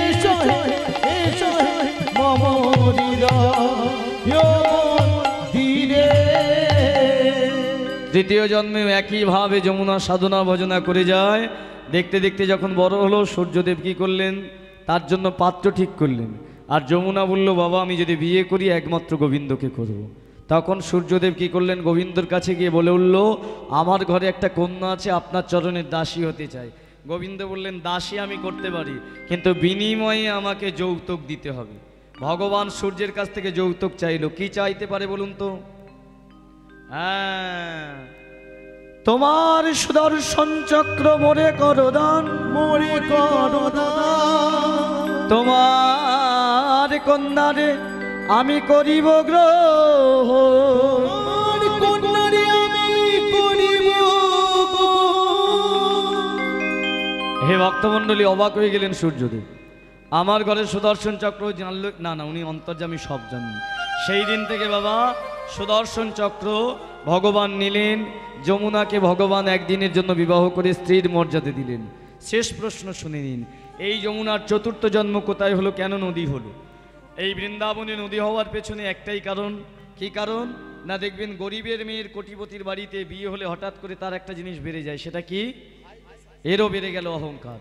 এসো হে, এসো হে, মম হৃদয় মন্দিরে। তৃতীয় জন্মে একইভাবে যমুনা সাধনা ভজনা করে যায়। দেখতে দেখতে যখন বড় হলো, সূর্যদেব কি করলেন? তার জন্য পাত্র ঠিক করলেন। আর যমুনা বলল, বাবা আমি যদি বিয়ে করি একমাত্র গোবিন্দকে করব। তখন সূর্যদেব কি করলেন? গোবিন্দর কাছে গিয়ে বলে উঠল, আমার ঘরে একটা কন্যা আছে, আপনার চরণের দাসী হতে চাই। গোবিন্দ বললেন, দাসী আমি করতে পারি, কিন্তু বিনিময়ে আমাকে যৌতুক দিতে হবে। ভগবান সূর্যের কাছ থেকে যৌতুক চাইল। কি চাইতে পারে বলুন তো? হ্যাঁ, তোমার সুদর্শন চক্র মোরে করো দান, মোরে করো দান। তোমার কন্যারে আমি করিব গ্রহ, আমার কন্যারে আমি করিব গো। হে ভক্তমণ্ডলী, অবাক হয়ে গেলেন সূর্যদেব। আমার ঘরে সুদর্শন চক্র জানল না, না উনি অন্তর্যামী সব জানেন। সেই দিন থেকে বাবা সুদর্শন চক্র ভগবান নিলেন, যমুনাকে ভগবান একদিনের জন্য বিবাহ করে স্ত্রীর মর্যাদা দিলেন। শেষ প্রশ্ন শুনে নিন, এই যমুনার চতুর্থ জন্ম কোথায় হলো, কেন নদী হলো? এই বৃন্দাবনে নদী হওয়ার পেছনে একটাই কারণ। কি কারণ? না দেখবেন গরিবের মেয়ের কোটিপতির বাড়িতে বিয়ে হলে হঠাৎ করে তার একটা জিনিস বেড়ে যায়, সেটা কি? এরও বেড়ে গেল অহংকার।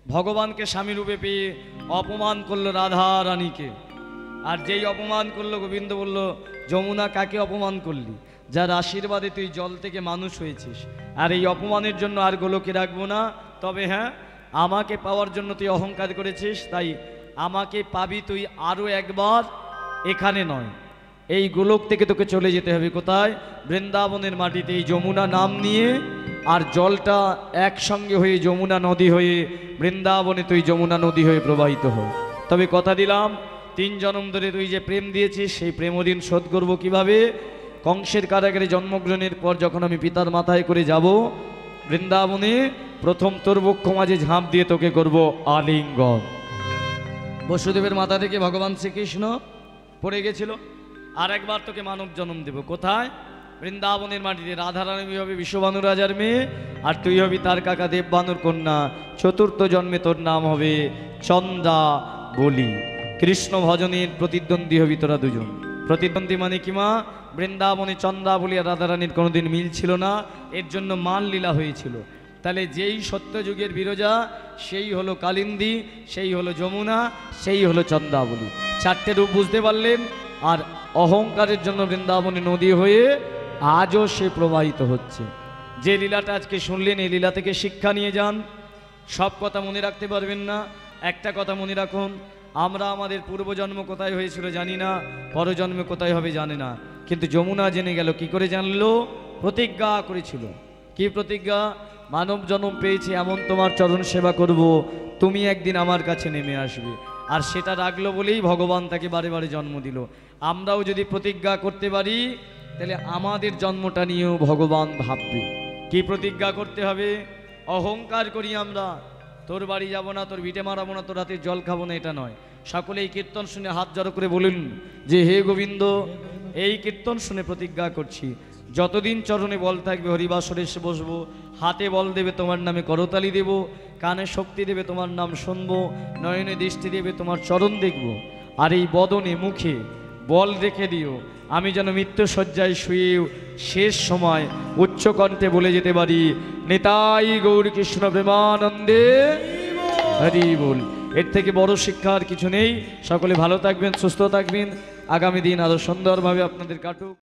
ভগবানকে স্বামী রূপে পেয়ে অপমান করলো রাধা রানীকে, আর যেই অপমান করলো গোবিন্দ বলল, যমুনা কাকে অপমান করলি? যার আশীর্বাদে তুই জল থেকে মানুষ হয়েছিস, আর এই অপমানের জন্য আর গোলকে রাখবো না। তবে হ্যাঁ, আমাকে পাওয়ার জন্য তুই অহংকার করেছিস, তাই আমাকে পাবি তুই আরও একবার, এখানে নয়, এই গোলক থেকে তোকে চলে যেতে হবে। কোথায়? বৃন্দাবনের মাটিতে এই যমুনা নাম নিয়ে, আর জলটা একসঙ্গে হয়ে যমুনা নদী হয়ে বৃন্দাবনে তুই যমুনা নদী হয়ে প্রবাহিত হয়। তবে কথা দিলাম, 3 জন্ম ধরে তুই যে প্রেম দিয়েছিস, সেই প্রেমঋণ শোধ করবো কিভাবে? কংসের কারাগারে জন্মগ্রহণের পর যখন আমি পিতার মাথায় করে যাব বৃন্দাবনে, প্রথম তোর বক্ষ মাঝে ঝাঁপ দিয়ে তোকে করব আলিঙ্গন। বসুদেবের মাথা থেকে ভগবান শ্রীকৃষ্ণ পড়ে গেছিল, আর একবার তোকে মানব জন্ম দেব। কোথায়? বৃন্দাবনের মাটিতে। রাধারানী হবে বিশ্ববানু রাজার মেয়ে, আর তুই হবি তার কাকা দেববানুর কন্যা। চতুর্থ জন্মে তোর নাম হবে চন্দা বলি। কৃষ্ণ ভজনের প্রতিদ্বন্দ্বী হবি তোরা দুজন। প্রতিদ্বন্দ্বী মানে কি মা? বৃন্দাবনে চন্দা বলি আর রাধারানীর কোনোদিন মিল ছিল না, এর জন্য মান লীলা হয়েছিল। তাহলে যেই সত্যযুগের বিরজা, সেই হলো কালিন্দী, সেই হলো যমুনা, সেই হলো চন্দাবলী। 4টে রূপ বুঝতে পারলেন। আর অহংকারের জন্য বৃন্দাবনে নদী হয়ে আজও সে প্রবাহিত হচ্ছে। যে লীলাটা আজকে শুনলেন, এই লীলা থেকে শিক্ষা নিয়ে যান। সব কথা মনে রাখতে পারবেন না, একটা কথা মনে রাখুন, আমরা আমাদের পূর্বজন্ম কোথায় হয়েছিল জানি না, পরজন্মে কোথায় হবে জানে না, কিন্তু যমুনা জেনে গেল। কি করে জানলো? প্রতিজ্ঞা করেছিল। কি প্রতিজ্ঞা? মানব জন্ম পেয়েছে এমন তোমার চরণ সেবা করব, তুমি একদিন আমার কাছে নেমে আসবে। আর সেটা রাখলো বলেই ভগবান তাকে বারে বারে জন্ম দিল। আমরাও যদি প্রতিজ্ঞা করতে পারি, তাহলে আমাদের জন্মটা নিয়েও ভগবান ভাববে। কি প্রতিজ্ঞা করতে হবে? অহংকার করি আমরা, তোর বাড়ি যাব না, তোর ভিটে মারাবো না, তোর হাতে জল খাবো না, এটা নয়। সকলে এই কীর্তন শুনে হাত জড়ো করে বলুন যে হে গোবিন্দ, এই কীর্তন শুনে প্রতিজ্ঞা করছি, যতদিন চরণে বল থাকবে হরিবাসরে এসে বসবো, হাতে বল দেবে তোমার নামে করতালি দেব, কানে শক্তি দেবে তোমার নাম শুনবো, নয়নে দৃষ্টি দেবে তোমার চরণ দেখব, আর এই বদনে মুখে বল রেখে দিও, আমি যেন মৃত্যু শয্যায় শুয়েও শেষ সময় উচ্চ কণ্ঠে বলে যেতে পারি, নিতাই গৌর কৃষ্ণ প্রেমানন্দে হরি বল। এর থেকে বড় শিক্ষা আর কিছু নেই। সকলে ভালো থাকবেন, সুস্থ থাকবেন, আগামী দিন আরো সুন্দরভাবে আপনাদের কাটুক।